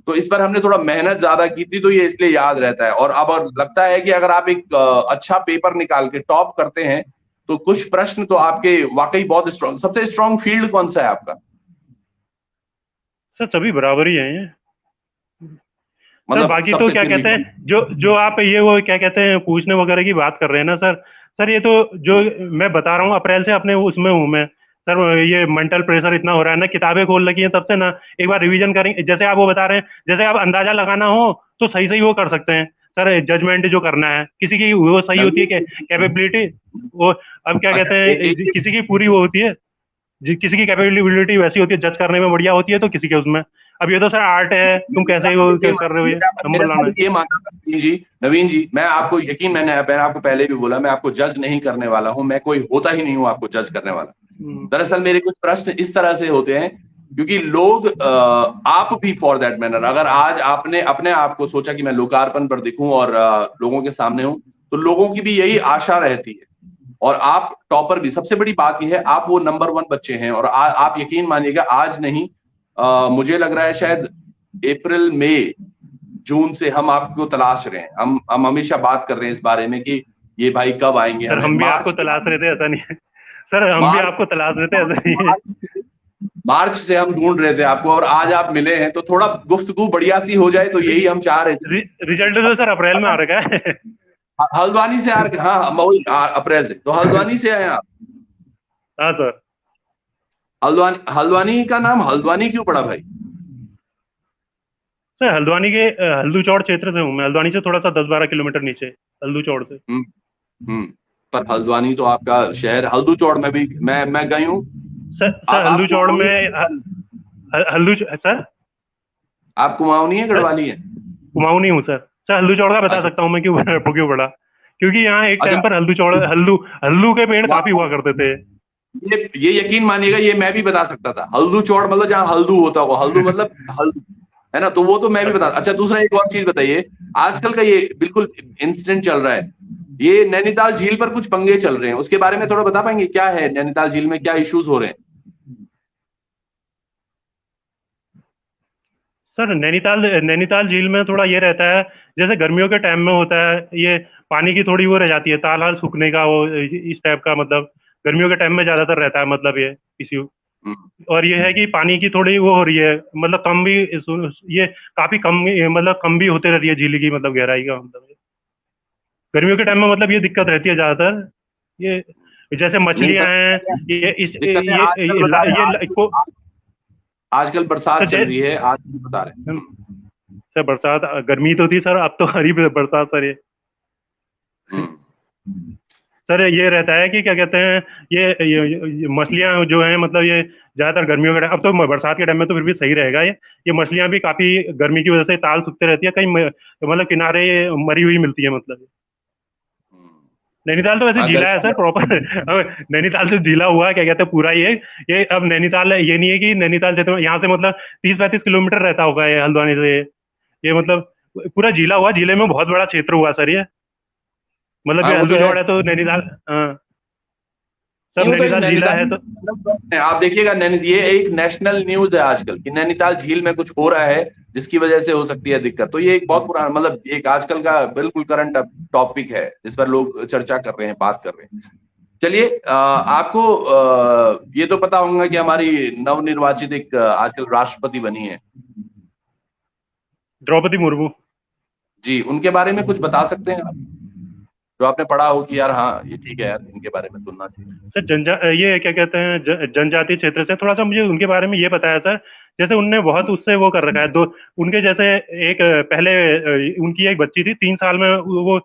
तो इस पर हमने थोड़ा मेहनत ज्यादा की थी तो ये इसलिए याद रहता है। और अब और लगता है कि अगर आप एक अच्छा पेपर निकाल के टॉप करते हैं तो कुछ प्रश्न तो आपके वाकई बहुत स्ट्रॉन्ग। सबसे स्ट्रॉन्ग फील्ड कौन सा है आपका? सर सभी बराबर ही हैं ये सर। मतलब बाकी तो सबसे क्या फिर भी कहते हैं, जो जो आप ये वो क्या कहते हैं पूछने वगैरह की बात कर रहे हैं ना सर। सर ये तो जो मैं बता रहा हूँ अप्रैल से अपने उसमें हूँ मैं सर। ये मेंटल प्रेशर इतना हो रहा है ना, किताबें खोल रखी हैं तब से ना। एक बार रिवीजन करेंगे, जैसे आप वो बता रहे हैं, जैसे आप अंदाजा लगाना हो तो सही सही वो कर सकते हैं सर। जजमेंट जो करना है किसी की वो सही होती है, नवीन जी, कैपेबिलिटी वो। अब क्या कहते अच्छा हैं किसी की पूरी वो होती है, किसी की कैपेबिलिटी वैसी होती है, जज करने में बढ़िया होती है तो किसी के उसमें। अब ये तो सर आर्ट है, तुम कैसे ही वो कर रहे हो, ये नंबर मेरा लाना है। भी ये मानना था नवीन जी, मैं आपको यकीन, मैंने आपको पहले भी बोला, मैं आपको जज नहीं करने वाला हूं, मैं कोई होता ही नहीं हूं आपको जज करने वाला। हम्म। दरअसल मेरे कुछ प्रश्न इस तरह से होते हैं क्योंकि लोग आप भी फॉर दैट मैटर, अगर आज आपने अपने आप को सोचा कि मैं लोकार्पण पर दिखूं और लोगों के सामने हूं, तो लोगों की भी यही आशा रहती है। और आप टॉपर भी, सबसे बड़ी बात यह है आप वो नंबर 1 बच्चे हैं। और आप यकीन मानिएगा आज नहीं, मुझे लग रहा है शायद अप्रैल मई जून से हम आपको तलाश रहे हैं। हम हमेशा बात कर रहे हैं इस बारे में कि ये भाई कब आएंगे, सर हमें हम भी आपको मार्च तलाश रहे थे, ऐसा नहीं है सर। हम भी मार्च आपको तलाश रहे थे, ऐसा नहीं है। मार्च मार्च से हम ढूंढ रहे थे आपको और आज आप मिले हैं, तो थोड़ा गुफ्तगू बढ़िया सी हो जाए तो रि, यही हम चाह रहे थे। रिजल्ट तो सर अप्रैल में आ रखा है हल्द्वानी से हाँ वही अप्रैल से, तो हल्द्वानी से आए आप? हाँ सर। हल्द्वानी का नाम हल्द्वानी क्यों पड़ा भाई? सर हल्द्वानी के हल्दू चौड़ क्षेत्र से हूँ मैं। हल्द्वानी से थोड़ा सा 10-12 किलोमीटर नीचे, हल्दू चौड़ से। हम्म हम्म पर हल्द्वानी तो आपका शहर, हल्दू चौड़ में भी मैं गई हूँ। सर हल्दू आप चौड़ कुमाऊनी में सर। आप कुमाऊनी है सर गढ़वाली है? कुमाऊं नहीं हूँ सर। सर हल्दू चौड़ का बता अच्छा सकता हूँ मैं क्यों क्यों पड़ा। क्योंकि यहाँ एक अच्छा। टाइम पर हल्दू चौड़ हल्दू हल्दू के पेड़ काफी वहाँ हुआ करते थे ये यकीन मानिएगा ये मैं भी बता सकता था। हल्दू चौड़ मतलब जहाँ हल्दू होता होगा, हल्दू मतलब हल्दू, है ना? तो वो तो मैं भी बता। अच्छा दूसरा एक और चीज बताइए, आजकल का ये बिल्कुल इंसिडेंट चल रहा है, ये नैनीताल झील पर कुछ पंगे चल रहे हैं, उसके बारे में थोड़ा बता पाएंगे क्या है नैनीताल झील में, क्या इश्यूज हो रहे हैं? सर। नैनीताल नैनीताल झील में थोड़ा ये रहता है, जैसे गर्मियों के टाइम में होता है ये, पानी की थोड़ी वो रह जाती है, ताल हाल सूखने का वो इस टाइप का, मतलब गर्मियों के टाइम में ज्यादातर रहता है मतलब ये इश्यू। हम्म, और ये है कि पानी की थोड़ी वो हो रही है, मतलब कम भी, ये काफी कम, मतलब कम भी होते रहती है झील की, मतलब गहराई का, मतलब गर्मियों के टाइम में मतलब ये दिक्कत रहती है ज्यादातर। ये जैसे नहीं मछलियां हैं, ये इस दिक्कतें आजकल बता रहे हैं, को आजकल बरसात चल सर, रही है, आज बता रहे हैं। सर बरसात, गर्मी तो थी सर, अब तो हरी बरसात सर। हम्म, सर ये रहता है कि क्या कहते हैं, ये मछलियां जो हैं, मतलब ये ज्यादातर गर्मियों के टाइम, अब तो बरसात के टाइम में तो फिर भी सही रहेगा ये मछलियां भी काफी गर्मी की वजह से ताल सूखते रहती है, कहीं मतलब किनारे ये मरी हुई मिलती है, मतलब हम्म। नैनीताल तो वैसे हाँ जिला है गर्मी सर प्रॉपर। अब नैनीताल से जिला हुआ, क्या कहते हैं, पूरा ये अब नैनीताल ये नहीं है कि नैनीताल क्षेत्र में यहाँ से मतलब 30-35 किलोमीटर रहता होगा ये हल्द्वानी से, ये मतलब पूरा जिला हुआ, जिले में बहुत बड़ा क्षेत्र हुआ सर ये, मतलब हाँ ये वो तो है। हल्द्वानी तो नैनीताल, हाँ नहीं सर वो तो एक नैनीताल जिला नैनीताल है तो। है। आप देखिएगा ये एक नेशनल न्यूज है आजकल कि नैनीताल झील में कुछ हो रहा है जिसकी वजह से हो सकती है दिक्कत। तो ये एक बहुत पुराना, मतलब एक आजकल का बिल्कुल करंट टॉपिक है जिस पर लोग चर्चा कर रहे हैं, बात कर रहे हैं। चलिए, आपको ये तो पता होगा कि हमारी नवनिर्वाचित एक आजकल राष्ट्रपति बनी है। द्रौपदी मुर्मू। जी, उनके बारे में कुछ बता सकते हैं आप, जो आपने पढ़ा हो कि यार हाँ ये ठीक है यार, इनके बारे में सुनना चाहिए। सर ये क्या कहते हैं, जनजातीय क्षेत्र से थोड़ा सा मुझे उनके बारे में ये पता है सर। जैसे उनने बहुत उससे वो कर रखा है, दो उनके जैसे एक पहले उनकी एक बच्ची थी, 3 साल में वो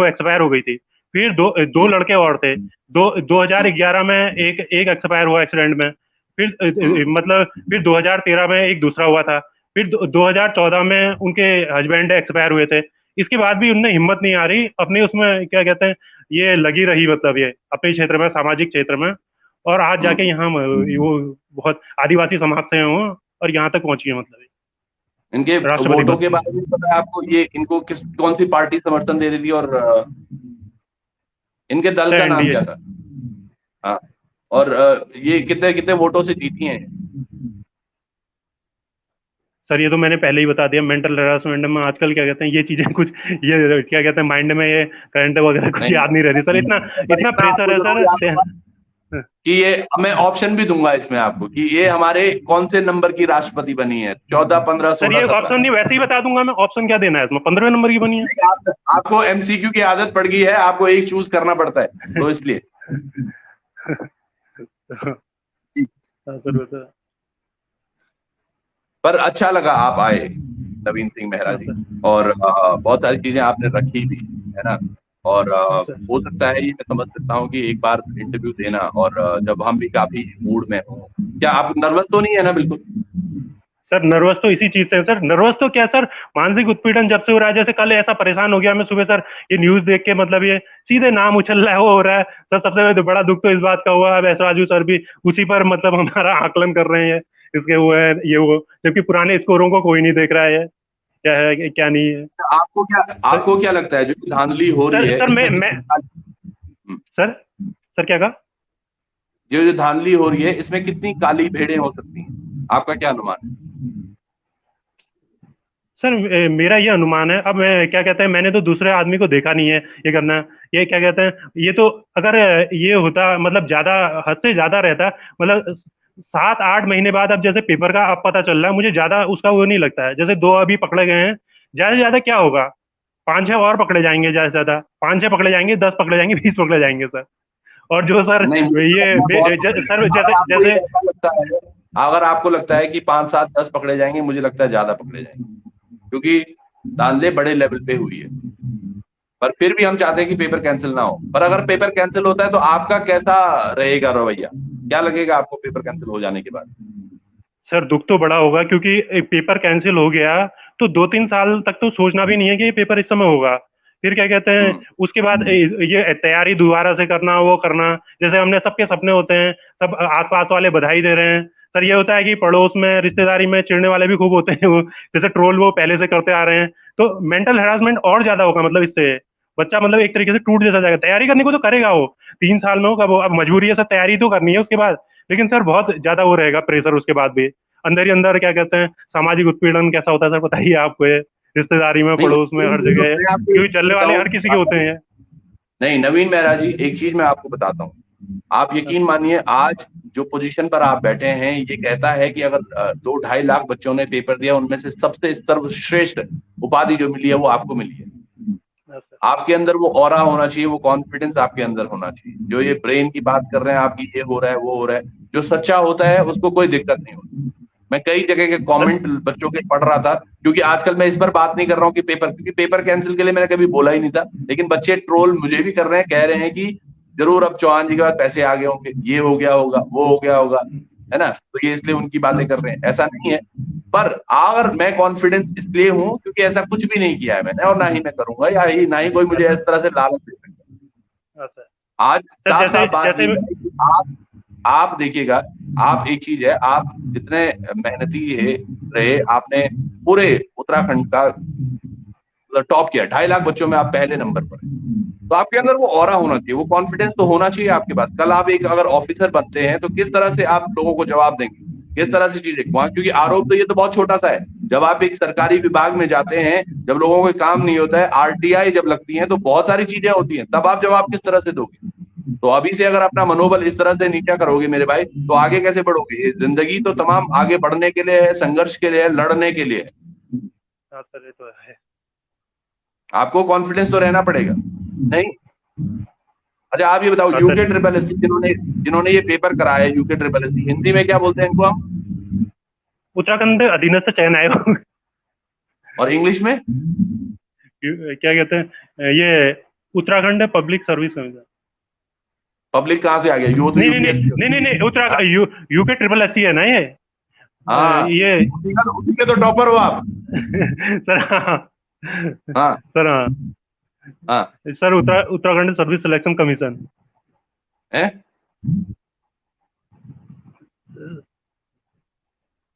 एक्सपायर हो गई थी। फिर दो हम्म, लड़के और थे, दो हम्म, 2011 में एक एक एक्सपायर हुआ एक्सीडेंट में। फिर हम्म, मतलब फिर 2013 में एक दूसरा हुआ था। फिर 2014 में उनके हस्बैंड एक्सपायर हुए थे। इसके बाद भी उनने हिम्मत नहीं आ रही अपनी उसमें, क्या कहते हैं, ये लगी रही, मतलब ये अपने क्षेत्र में, सामाजिक क्षेत्र में। और आज जाके हम्म। यहाँ वो बहुत आदिवासी समाज से हैं वो, और यहाँ तक पहुंची है, मतलब इनके राष्ट्रपति वोटों पद के की। बारे में पता है आपको, ये इनको कौन सी पार्टी समर्थन दे रही थी, और इनके दल सर का नाम एनडीए। क्या था? हाँ, और ये कितने कितने वोटों से जीती हैं? सर ये तो मैंने पहले ही बता दिया, मेंटल हेरासमेंट में आजकल क्या कहते हैं ये चीजें कुछ, ये क्या कहते हैं माइंड में ये करंट वगैरह कुछ नहीं याद नहीं रहती सर, इतना बताइए, इतना मैं प्रेशर आपको है जरूर सर। याद होगा कि ये, मैं ऑप्शन भी दूंगा इसमें आपको कि ये हमारे कौन से नंबर की राष्ट्रपति बनी है, 14, 15, सर 16, ये 17। ऑप्शन नहीं, वैसे ही बता दूंगा मैं, ऑप्शन क्या देना है इसमें, 15वें नंबर की बनी है। नहीं, आपको एमसीक्यू की आदत पड़ गई है, आपको एक चूज करना पड़ता है तो इसलिए। हाँ सर बता। पर अच्छा लगा आप आए, नवीन सिंह मेहरा हाँ जी। सर। और बहुत सारी चीजें आपने रखी भी, है ना। और हाँ सर। हो सकता है, ये मैं समझ सकता हूँ कि एक बार इंटरव्यू देना, और जब हम भी काफी मूड में हो। क्या आप नर्वस तो नहीं है ना बिल्कुल? सर नर्वस तो इसी चीज से है सर, नर्वस तो क्या सर, मानसिक उत्पीड़न जब से हो रहा है, जैसे कल ऐसा परेशान हो गया मैं सुबह सर, ये न्यूज देख के, मतलब ये सीधे नाम उछल रहा है, वो हो रहा है सर। सबसे बड़ा दुख तो इस बात का हुआ, अब ऐश्वर्या सर भी उसी पर मतलब हमारा आकलन कर रहे हैं, इसके वो है ये वो, जबकि पुराने स्कोरों को कोई नहीं देख रहा है क्या नहीं है। सर आपको क्या लगता है जो धांधली हो रही सर है सर इसमें मैं कितनी हम्म, सर सर क्या कहा। जो धांधली हो रही है इसमें कितनी काली भेड़ें हो सकती हैं? आपका क्या अनुमान है? सर मेरा ये अनुमान है, अब मैं क्या कहते हैं, मैंने तो दूसरे आदमी को देखा नहीं है ये करना, ये क्या कहते हैं, ये तो अगर ये होता, मतलब ज्यादा, हद से ज्यादा रहता, मतलब 7-8 महीने बाद, अब जैसे पेपर का अब पता चल रहा है, मुझे ज्यादा उसका वो नहीं लगता है, जैसे 2 अभी पकड़े गए हैं, ज्यादा से ज्यादा क्या होगा, 5-6 और पकड़े जाएंगे, ज्यादा से ज्यादा 5-6 पकड़े जाएंगे, 10 पकड़े जाएंगे, 20 पकड़े जाएंगे सर। और जो सर नहीं, मुझे तो लगता है बहुत पकड़े सर जाएंगे। जैसे जैसे अगर आपको लगता है कि 5, 7, 10 पकड़े जाएंगे, मुझे लगता है ज्यादा पकड़े जाएंगे, क्योंकि धांधली बड़े लेवल पे हुई है। पर फिर भी हम चाहते हैं कि पेपर कैंसिल ना हो। पर अगर पेपर कैंसिल होता है तो आपका कैसा रहेगा रवैया? क्या लगेगा आपको पेपर कैंसिल हो जाने के बाद? सर दुख तो बड़ा होगा, क्योंकि एक पेपर कैंसिल हो गया तो 2-3 साल तक तो सोचना भी नहीं है कि ये पेपर इस समय होगा। फिर क्या कहते हैं, हम्म, उसके बाद ये तैयारी दोबारा से करना, वो करना, जैसे हमने सबके सपने होते हैं, सब आसपास वाले बधाई दे रहे हैं। सर ये होता है कि पड़ोस में, रिश्तेदारी में चिढ़ने वाले भी खूब होते हैं, वो जैसे ट्रोल वो पहले से करते आ रहे हैं, तो मेंटल हेरासमेंट और ज्यादा होगा, मतलब इससे बच्चा मतलब एक तरीके से टूट जैसा जाएगा। तैयारी करने को तो करेगा वो, 3 साल में होगा वो, अब मजबूरी है सर, तैयारी तो करनी है उसके बाद, लेकिन सर बहुत ज्यादा वो रहेगा प्रेशर उसके बाद भी, अंदर ही अंदर, क्या कहते हैं, सामाजिक उत्पीड़न कैसा होता है सर बताइए आपको ये, रिश्तेदारी में, नहीं पड़ोस में, हर जगह, मैं आपको एक क्योंकि चीज चलने वाले बताऊं, हर किसी के होते हैं। नहीं नवीन मेहरा जी, एक चीज मैं आपको बताता हूँ। आप यकीन मानिए आज जो पोजीशन पर आप बैठे हैं ये कहता है कि अगर 2-2.5 लाख बच्चों ने पेपर दिया उनमें से सबसे सर्वश्रेष्ठ उपाधि जो मिली है वो आपको मिली है। हाँ सर। आपके अंदर वो ऑरा होना चाहिए, वो कॉन्फिडेंस आपके अंदर होना चाहिए। जो ये ब्रेन की बात कर रहे हैं आपकी, ये हो रहा है वो हो रहा है, जो सच्चा होता है उसको कोई दिक्कत नहीं होती। मैं कई जगह के सर कमेंट बच्चों के पढ़ रहा था, क्योंकि आजकल मैं इस पर बात नहीं कर रहा हूँ कि पेपर, क्योंकि पेपर कैंसिल के लिए मैंने कभी बोला ही नहीं था, लेकिन बच्चे ट्रोल मुझे भी कर रहे हैं, कह रहे हैं कि जरूर अब चौहान जी के बाद पैसे आ गए होंगे, ये हो गया होगा, वो हो गया होगा, है ना, तो ये इसलिए उनकी बातें कर रहे हैं। ऐसा नहीं है, पर अगर मैं कॉन्फिडेंस इसलिए हूं क्योंकि ऐसा कुछ भी नहीं किया है मैंने, और ना ही मैं करूंगा, या ही ना ही कोई हाँ मुझे इस सर। तरह से लालच दे सकता है। हाँ सर। आज सर साफ जैसे साफ बात जैसे ये है कि आप देखिएगा, आप एक चीज है, आप जितने मेहनती है रहे, आपने पूरे उत्तराखंड का टॉप किया, 2.5 लाख बच्चों में आप पहले नंबर पर हैं। तो आपके अंदर वो ऑरा होना चाहिए, वो कॉन्फिडेंस तो होना चाहिए आपके पास। कल आप एक अगर ऑफिसर बनते हैं तो किस तरह से आप लोगों को जवाब देंगे, किस तरह से चीजें वहां, क्योंकि आरोप तो ये तो बहुत छोटा सा है। जब आप एक सरकारी विभाग में जाते हैं, जब लोगों को काम नहीं होता है, आरटीआई जब लगती है, तो बहुत सारी चीजें होती हैं, तब आप जवाब किस तरह से दोगे। तो अभी से अगर अपना मनोबल इस तरह से नीचा करोगे मेरे भाई, तो आगे कैसे बढ़ोगे। ये जिंदगी तो तमाम आगे बढ़ने के लिए है, संघर्ष के लिए है, लड़ने के लिए है। हाँ सर ये तो है। आपको कॉन्फिडेंस तो रहना पड़ेगा। नहीं, अच्छा आप ये बताओ, हाँ UK sir. Triple S C जिन्होंने जिन्होंने ये पेपर कराया है, UK triple S C Hindi में क्या बोलते हैं इनको हम, उत्तराखंड अधीनस्थ चयन आयोग। और इंग्लिश में? क्या कहते हैं ये, Uttarakhand public service commission. Public कहाँ से आ गया, यो तो नहीं नहीं नहीं यूपीएससी नहीं नहीं नहीं हाँ Uttarakhand UK triple S C है ना ये। हाँ, ये उसी के तो टॉपर हो आप। सर हाँ। हाँ सर हाँ। हाँ sir Uttarakhand service selection commission. है।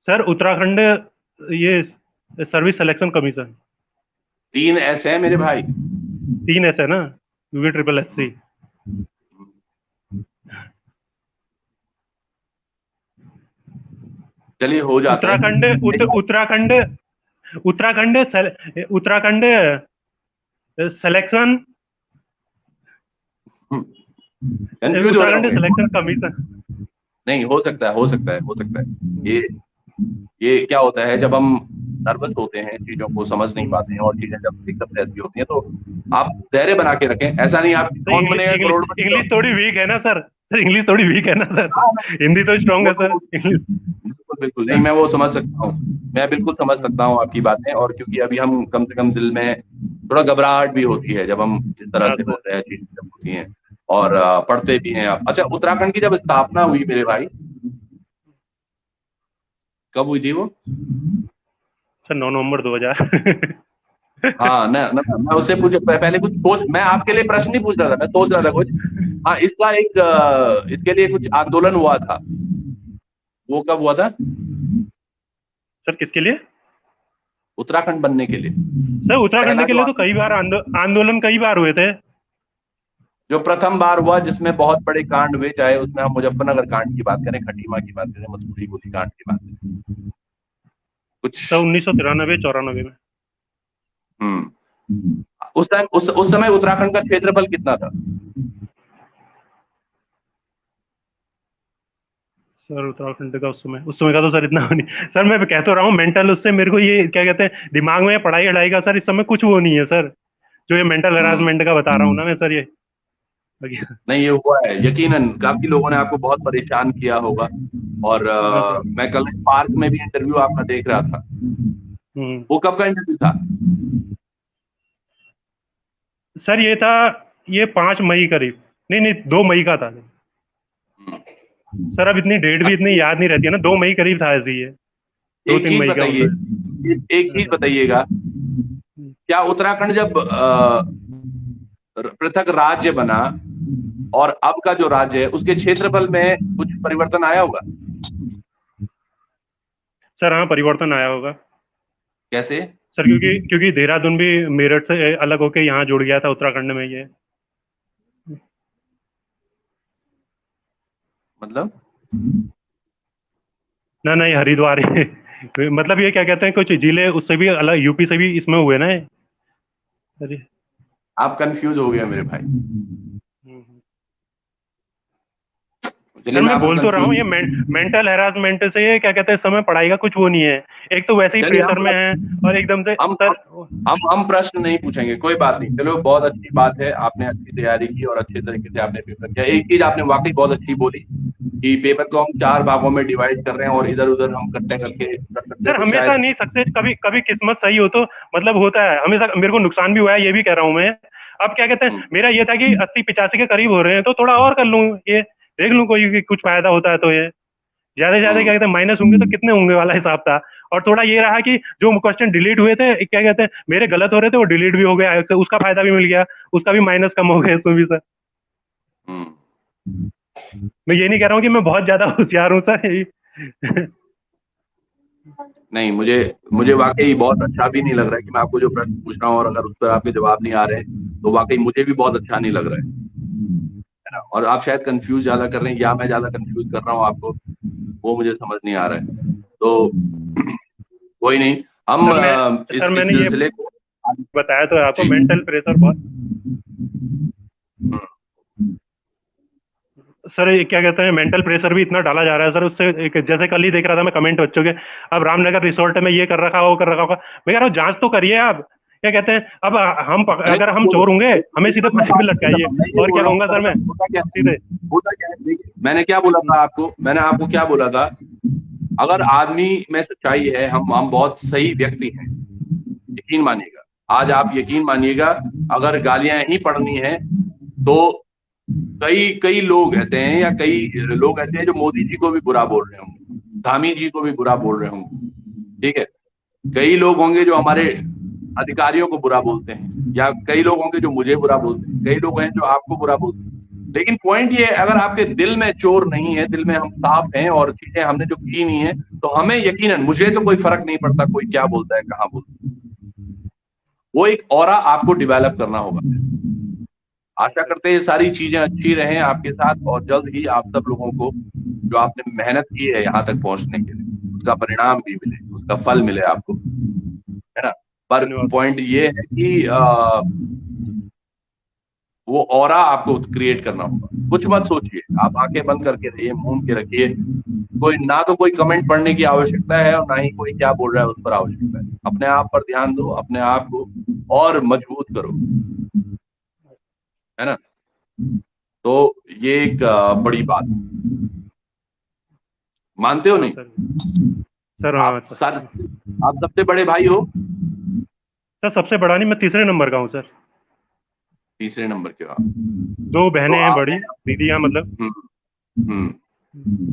सर उत्तराखंड ये सर्विस सिलेक्शन कमीशन। 3 S है मेरे भाई। 3 S है ना, यूके ट्रिपल एस सी। चलिए हो जाते उत्तराखंड हैं। उत्तराखंड उत्तराखंड सिलेक्शन, कंफ्यूज हो रहे उत्तराखंड होंगे। Selection commission. नहीं, हो सकता है, हो सकता है, हो सकता है। ये क्या होता है, जब हम नर्वस होते हैं, चीजों को समझ नहीं पाते हैं, और चीजें जब एकदम से ऐसी होती हैं, तो आप धैर्य बना के रखें। ऐसा नहीं आप तो कौन इंग्लिश बनेगा इंग्लिश करोड़पति इंग्लिश थोड़ी वीक है ना सर। सर इंग्लिश थोड़ी वीक है ना सर। हाँ, हिंदी तो स्ट्रांग वो है सर, तो इंग्लिश। बिल्कुल बिल्कुल नहीं, मैं वो समझ सकता हूँ, मैं बिल्कुल समझ सकता हूँ आपकी बातें। और क्योंकि अभी हम कम से कम दिल में थोड़ा घबराहट भी होती है जब हम इस तरह हाँ से सर। होते हैं, चीजें जब होती हैं, और पढ़ते भी हैं आप। अच्छा, उत्तराखंड की जब स्थापना हुई मेरे भाई, कब हुई थी वो? सर 9 नवंबर 2000। हाँ मैं उससे पूछ पहले कुछ सोच, मैं आपके लिए प्रश्न नहीं पूछ रहा था, मैं सोच रहा था कुछ। हाँ, इसका एक इसके लिए कुछ आंदोलन हुआ था, वो कब हुआ था? सर किसके लिए? उत्तराखंड बनने के लिए सर उत्तराखंड पहला के जो लिए तो कई बार आंदोलन कई बार हुए थे। जो प्रथम बार हुआ जिसमें बहुत बड़े कांड हुए, चाहे उसमें हम मुजफ्फरनगर कांड की बात करें, खटीमा की बात करें, मसूरी गोली कांड की बात करें, कुछ। सर 1993-94 में। हम्म उस टाइम उस समय उत्तराखंड का क्षेत्रफल कितना था? सर उत्तराखंड का उस समय का तो सर इतना नहीं सर, मैं कह तो रहा हूँ मेंटल, उससे मेरे को ये क्या कहते हैं दिमाग में पढ़ाई अढ़ाई का सर इस समय कुछ वो नहीं है सर, जो ये मेंटल हम्म हरासमेंट का बता रहा हूँ ना मैं सर ये। नहीं, ये हुआ है यकीनन, काफी लोगों ने आपको बहुत परेशान किया होगा। और हाँ सर। मैं कल पार्क में भी इंटरव्यू आपका देख रहा था। हम्म। वो कब का इंटरव्यू था? सर ये था, ये 5 मई करीब, नहीं नहीं 2 मई का था। हम्म, सर अब इतनी डेट भी इतनी याद नहीं रहती है ना, 2 मई करीब था ऐसे ही है, दो एक तीन चीज मई का बताइए, होता है। एक चीज बताइएगा, क्या उत्तराखंड जब पृथक राज्य बना और अब का जो राज्य है उसके क्षेत्रफल में कुछ परिवर्तन आया होगा? सर हाँ परिवर्तन आया होगा। कैसे? सर क्योंकि क्योंकि देहरादून भी मेरठ से अलग होके यहाँ जुड़ गया था उत्तराखंड में ये। मतलब? ना नहीं हरिद्वार है। मतलब ये क्या कहते हैं कुछ जिले उससे भी अलग, यूपी से भी इसमें हुए ना ये। अरे। आप कंफ्यूज हो गए मेरे भाई। चलिए सर मैं मैं आपको बोल तो रहा हूँ, ये कंफ्यूज, मेंटल हैरासमेंट से ये क्या कहते हैं, इस समय पढ़ाई का कुछ वो नहीं है। एक तो वैसे ही चलिए प्रेशर में है और एकदम से हम सर। हम प्रश्न नहीं पूछेंगे, कोई बात नहीं। चलो बहुत अच्छी बात है, आपने अच्छी तैयारी की और अच्छे तरीके से आपने पेपर किया। एक चीज आपने वाकई बहुत अच्छी बोली कि पेपर को हम 4 भागों में डिवाइड कर रहे हैं और इधर उधर हम कट्टे करके कर सकते हैं, सर तो हमेशा शायद। नहीं सकते, कभी कभी किस्मत सही हो तो मतलब होता है हमेशा। मेरे को नुकसान भी हुआ है, ये भी कह रहा हूँ मैं। अब क्या कहते हैं, हम्म, मेरा ये था कि 80-85 के करीब हो रहे हैं तो थोड़ा और कर लूँ, ये देख लूँ कोई कुछ फायदा होता है तो। ये ज्यादा से ज्यादा क्या हम्म, कहते हैं माइनस होंगे तो कितने होंगे वाला हिसाब था। और थोड़ा ये रहा कि जो क्वेश्चन डिलीट हुए थे, क्या कहते हैं मेरे गलत हो रहे थे, वो डिलीट भी हो गया, उसका फायदा भी मिल गया, उसका भी माइनस कम हो गया इसमें भी सर। हम्म। मैं ये नहीं कह रहा हूँ कि मैं बहुत ज्यादा होशियार हूँ सर। नहीं, मुझे मुझे वाकई बहुत अच्छा भी नहीं लग रहा है कि मैं आपको जो प्रश्न पूछ रहा हूँ और अगर उस पर आपके जवाब नहीं आ रहे हैं, तो वाकई मुझे भी बहुत अच्छा नहीं लग रहा है ना। और आप शायद कंफ्यूज ज्यादा कर रहे हैं या मैं ज्यादा कंफ्यूज कर रहा हूँ आपको, वो मुझे समझ नहीं आ रहा है। तो कोई नहीं, हम सर मैं इस सर मैंने ये सिलसिले को बताया तो है आपको, जी। मेंटल प्रेशर बहुत। हम्म, सर ये क्या कहते हैं, मेंटल प्रेशर भी इतना डाला जा रहा है सर उससे। जैसे कल ही देख रहा था मैं कमेंट बच्चों के, अब रामनगर रिसोर्ट में ये कर रखा होगा, वो कर रखा होगा। मैं कह रहा हूँ जांच तो करिए आप। क्या कहते हैं, अब अरे अगर हम वो चोर होंगे हमें इस सीधे पर मैं फांसी बात पे नहीं कर लटकाइए। रहा हूँ, मैं ये और बोल क्या रहा हूँ कहूंगा सर मैं दरअसल सीधे। होता क्या है, देखिए मैंने क्या बोला था आपको, मैंने आपको क्या बोला था, अगर आदमी में सच्चाई है, हम बहुत सही व्यक्ति हैं, यकीन मानिएगा। आज आप यकीन मानिएगा, अगर गालियां ही पढ़नी है तो कई कई लोग ऐसे हैं या कई लोग ऐसे हैं जो मोदी जी को भी बुरा बोल रहे होंगे, धामी जी को भी बुरा बोल रहे होंगे, ठीक है। कई लोग होंगे जो हमारे अधिकारियों को बुरा बोलते हैं, या कई लोग होंगे जो मुझे बुरा बोलते हैं, कई लोग हैं जो आपको बुरा बोलते हैं। लेकिन पॉइंट ये है, अगर आपके दिल में चोर नहीं है, दिल में हम साफ हैं और चीजें हमने जो की नहीं है, तो हमें यकीनन, मुझे तो कोई फर्क नहीं पड़ता कोई क्या बोलता है, कहाँ बोलता है। वो एक ऑरा आपको डेवलप करना होगा। आशा करते हैं ये सारी चीजें अच्छी रहें आपके साथ और जल्द ही आप सब लोगों को जो आपने मेहनत की है यहाँ तक पहुंचने के लिए, उसका परिणाम भी मिले, उसका फल मिले आपको, है ना। पर धन्यवाद पॉइंट ये है कि वो ऑरा आपको क्रिएट करना होगा। कुछ मत सोचिए, आप आंखें बंद करके रहिए, मूंद के रखिए। कोई ना तो कोई कमेंट पढ़ने की आवश्यकता है और ना ही कोई क्या बोल रहा है उस पर आवश्यकता है। अपने आप पर ध्यान दो, अपने आप को और मजबूत करो, है ना। तो ये एक बड़ी बात, मानते हो हाँ नहीं? सर। सर हाँ आप सर। सर आप सबसे बड़े भाई हो? सर सबसे बड़ा नहीं, मैं तीसरे नंबर का हूँ सर। तीसरे नंबर के हो आप। दो तो बहनें हैं आपने, बड़ी, दीदियाँ मतलब। हम्म, हम्म,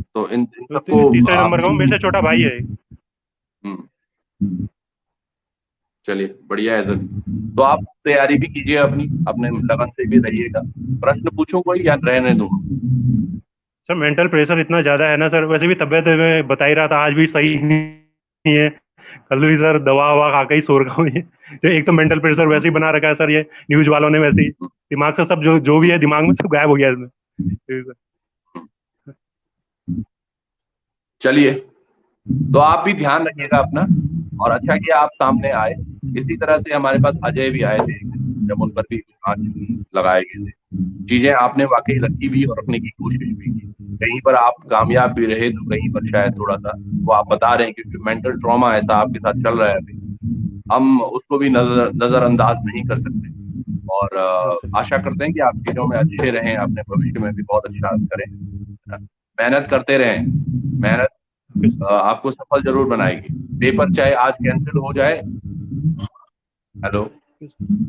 तो इन तो सबको तीसरे नंबर का आपने, हूँ, मेरे से छोटा भाई है। हम्म, चलिए बढ़िया है सर। तो आप तैयारी भी कीजिए अपनी, अपने लगन से भी रहिएगा। प्रश्न पूछूं कोई या रहने दूं? सर मेंटल प्रेशर इतना ज्यादा है ना सर, वैसे भी तबियत में बता ही रहा था आज भी सही नहीं है। कल भी सर दवा ववा खा के ही सो रखा हूँ ये। तो एक तो मेंटल प्रेशर वैसे ही बना रखा है सर, ये न्यूज वालों ने वैसे ही दिमाग से सब जो जो भी है दिमाग में सब गायब हो गया इसमें। चलिए, तो आप भी ध्यान रखिएगा अपना, और अच्छा किया आप सामने आए। इसी तरह से हमारे पास अजय भी आए थे एक दिन, जब उन पर भी आंच लगाए गए थे। चीजें आपने वाकई रखी भी और रखने की कोशिश भी की। कहीं पर आप कामयाब भी रहे तो कहीं पर शायद थोड़ा सा, वो आप बता रहे हैं, क्योंकि मेंटल ट्रॉमा ऐसा आपके साथ चल रहा है अभी, हम उसको भी नजरअंदाज नहीं कर सकते। और आशा करते हैं कि आप चीजों में अच्छे रहें, अपने भविष्य में भी बहुत अच्छा करें, है ना? मेहनत करते रहें। मेहनत आपको सफल जरूर बनाएगी। पेपर चाहे आज कैंसिल हो जाए। हेलो,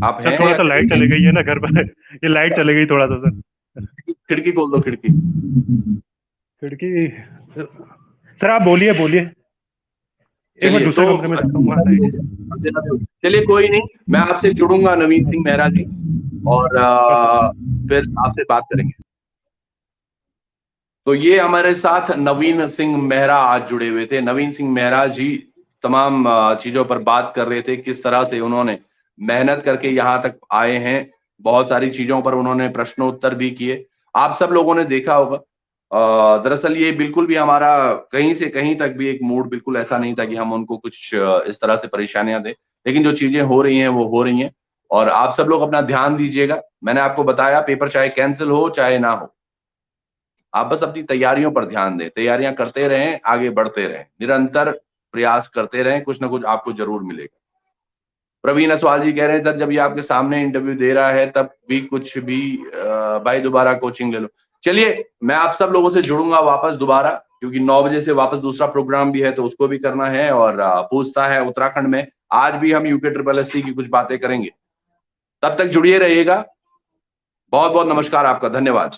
आप सर हैं थोड़ा या सा लाइट कहीं? चली गई है ना घर पर। ये लाइट चली गई थोड़ा सा सर। खिड़की खोल दो, खिड़की। खिड़की। सर आप बोलिए बोलिए। एक बार चलिए तो दूसरे कमरे में जाता हूँ, वहाँ अंधेरा भी लाइट हो है। गया, अंधेरा भी हो गया। चलिए कोई नहीं, मैं आपसे जुड़ूंगा नवीन सिंह मेहरा जी, और हाँ सर। फिर आपसे बात करेंगे। तो ये हमारे साथ नवीन सिंह मेहरा आज जुड़े हुए थे। नवीन सिंह मेहरा जी तमाम चीजों पर बात कर रहे थे, किस तरह से उन्होंने मेहनत करके यहाँ तक आए हैं। बहुत सारी चीजों पर उन्होंने प्रश्नोत्तर भी किए, आप सब लोगों ने देखा होगा। दरअसल ये बिल्कुल भी हमारा कहीं से कहीं तक भी एक मूड बिल्कुल ऐसा नहीं था कि हम उनको कुछ इस तरह से परेशानियां दें। लेकिन जो चीजें हो रही हैं वो हो रही हैं, और आप सब लोग अपना ध्यान दीजिएगा। मैंने आपको बताया, पेपर चाहे कैंसिल हो चाहे ना हो, आप बस अपनी तैयारियों पर ध्यान दें, तैयारियां करते रहें, आगे बढ़ते रहें, निरंतर प्रयास करते रहें, कुछ ना कुछ आपको जरूर मिलेगा। प्रवीण असवाल जी कह रहे हैं सर जब ये आपके सामने इंटरव्यू दे रहा है तब भी कुछ भी भाई दोबारा कोचिंग ले लो। चलिए मैं आप सब लोगों से जुड़ूंगा वापस दोबारा, क्योंकि 9 बजे से वापस दूसरा प्रोग्राम भी है तो उसको भी करना है, और पूछता है उत्तराखंड में आज भी हम UKSSC की कुछ बातें करेंगे। तब तक जुड़िए रहिएगा। बहुत बहुत नमस्कार, आपका धन्यवाद।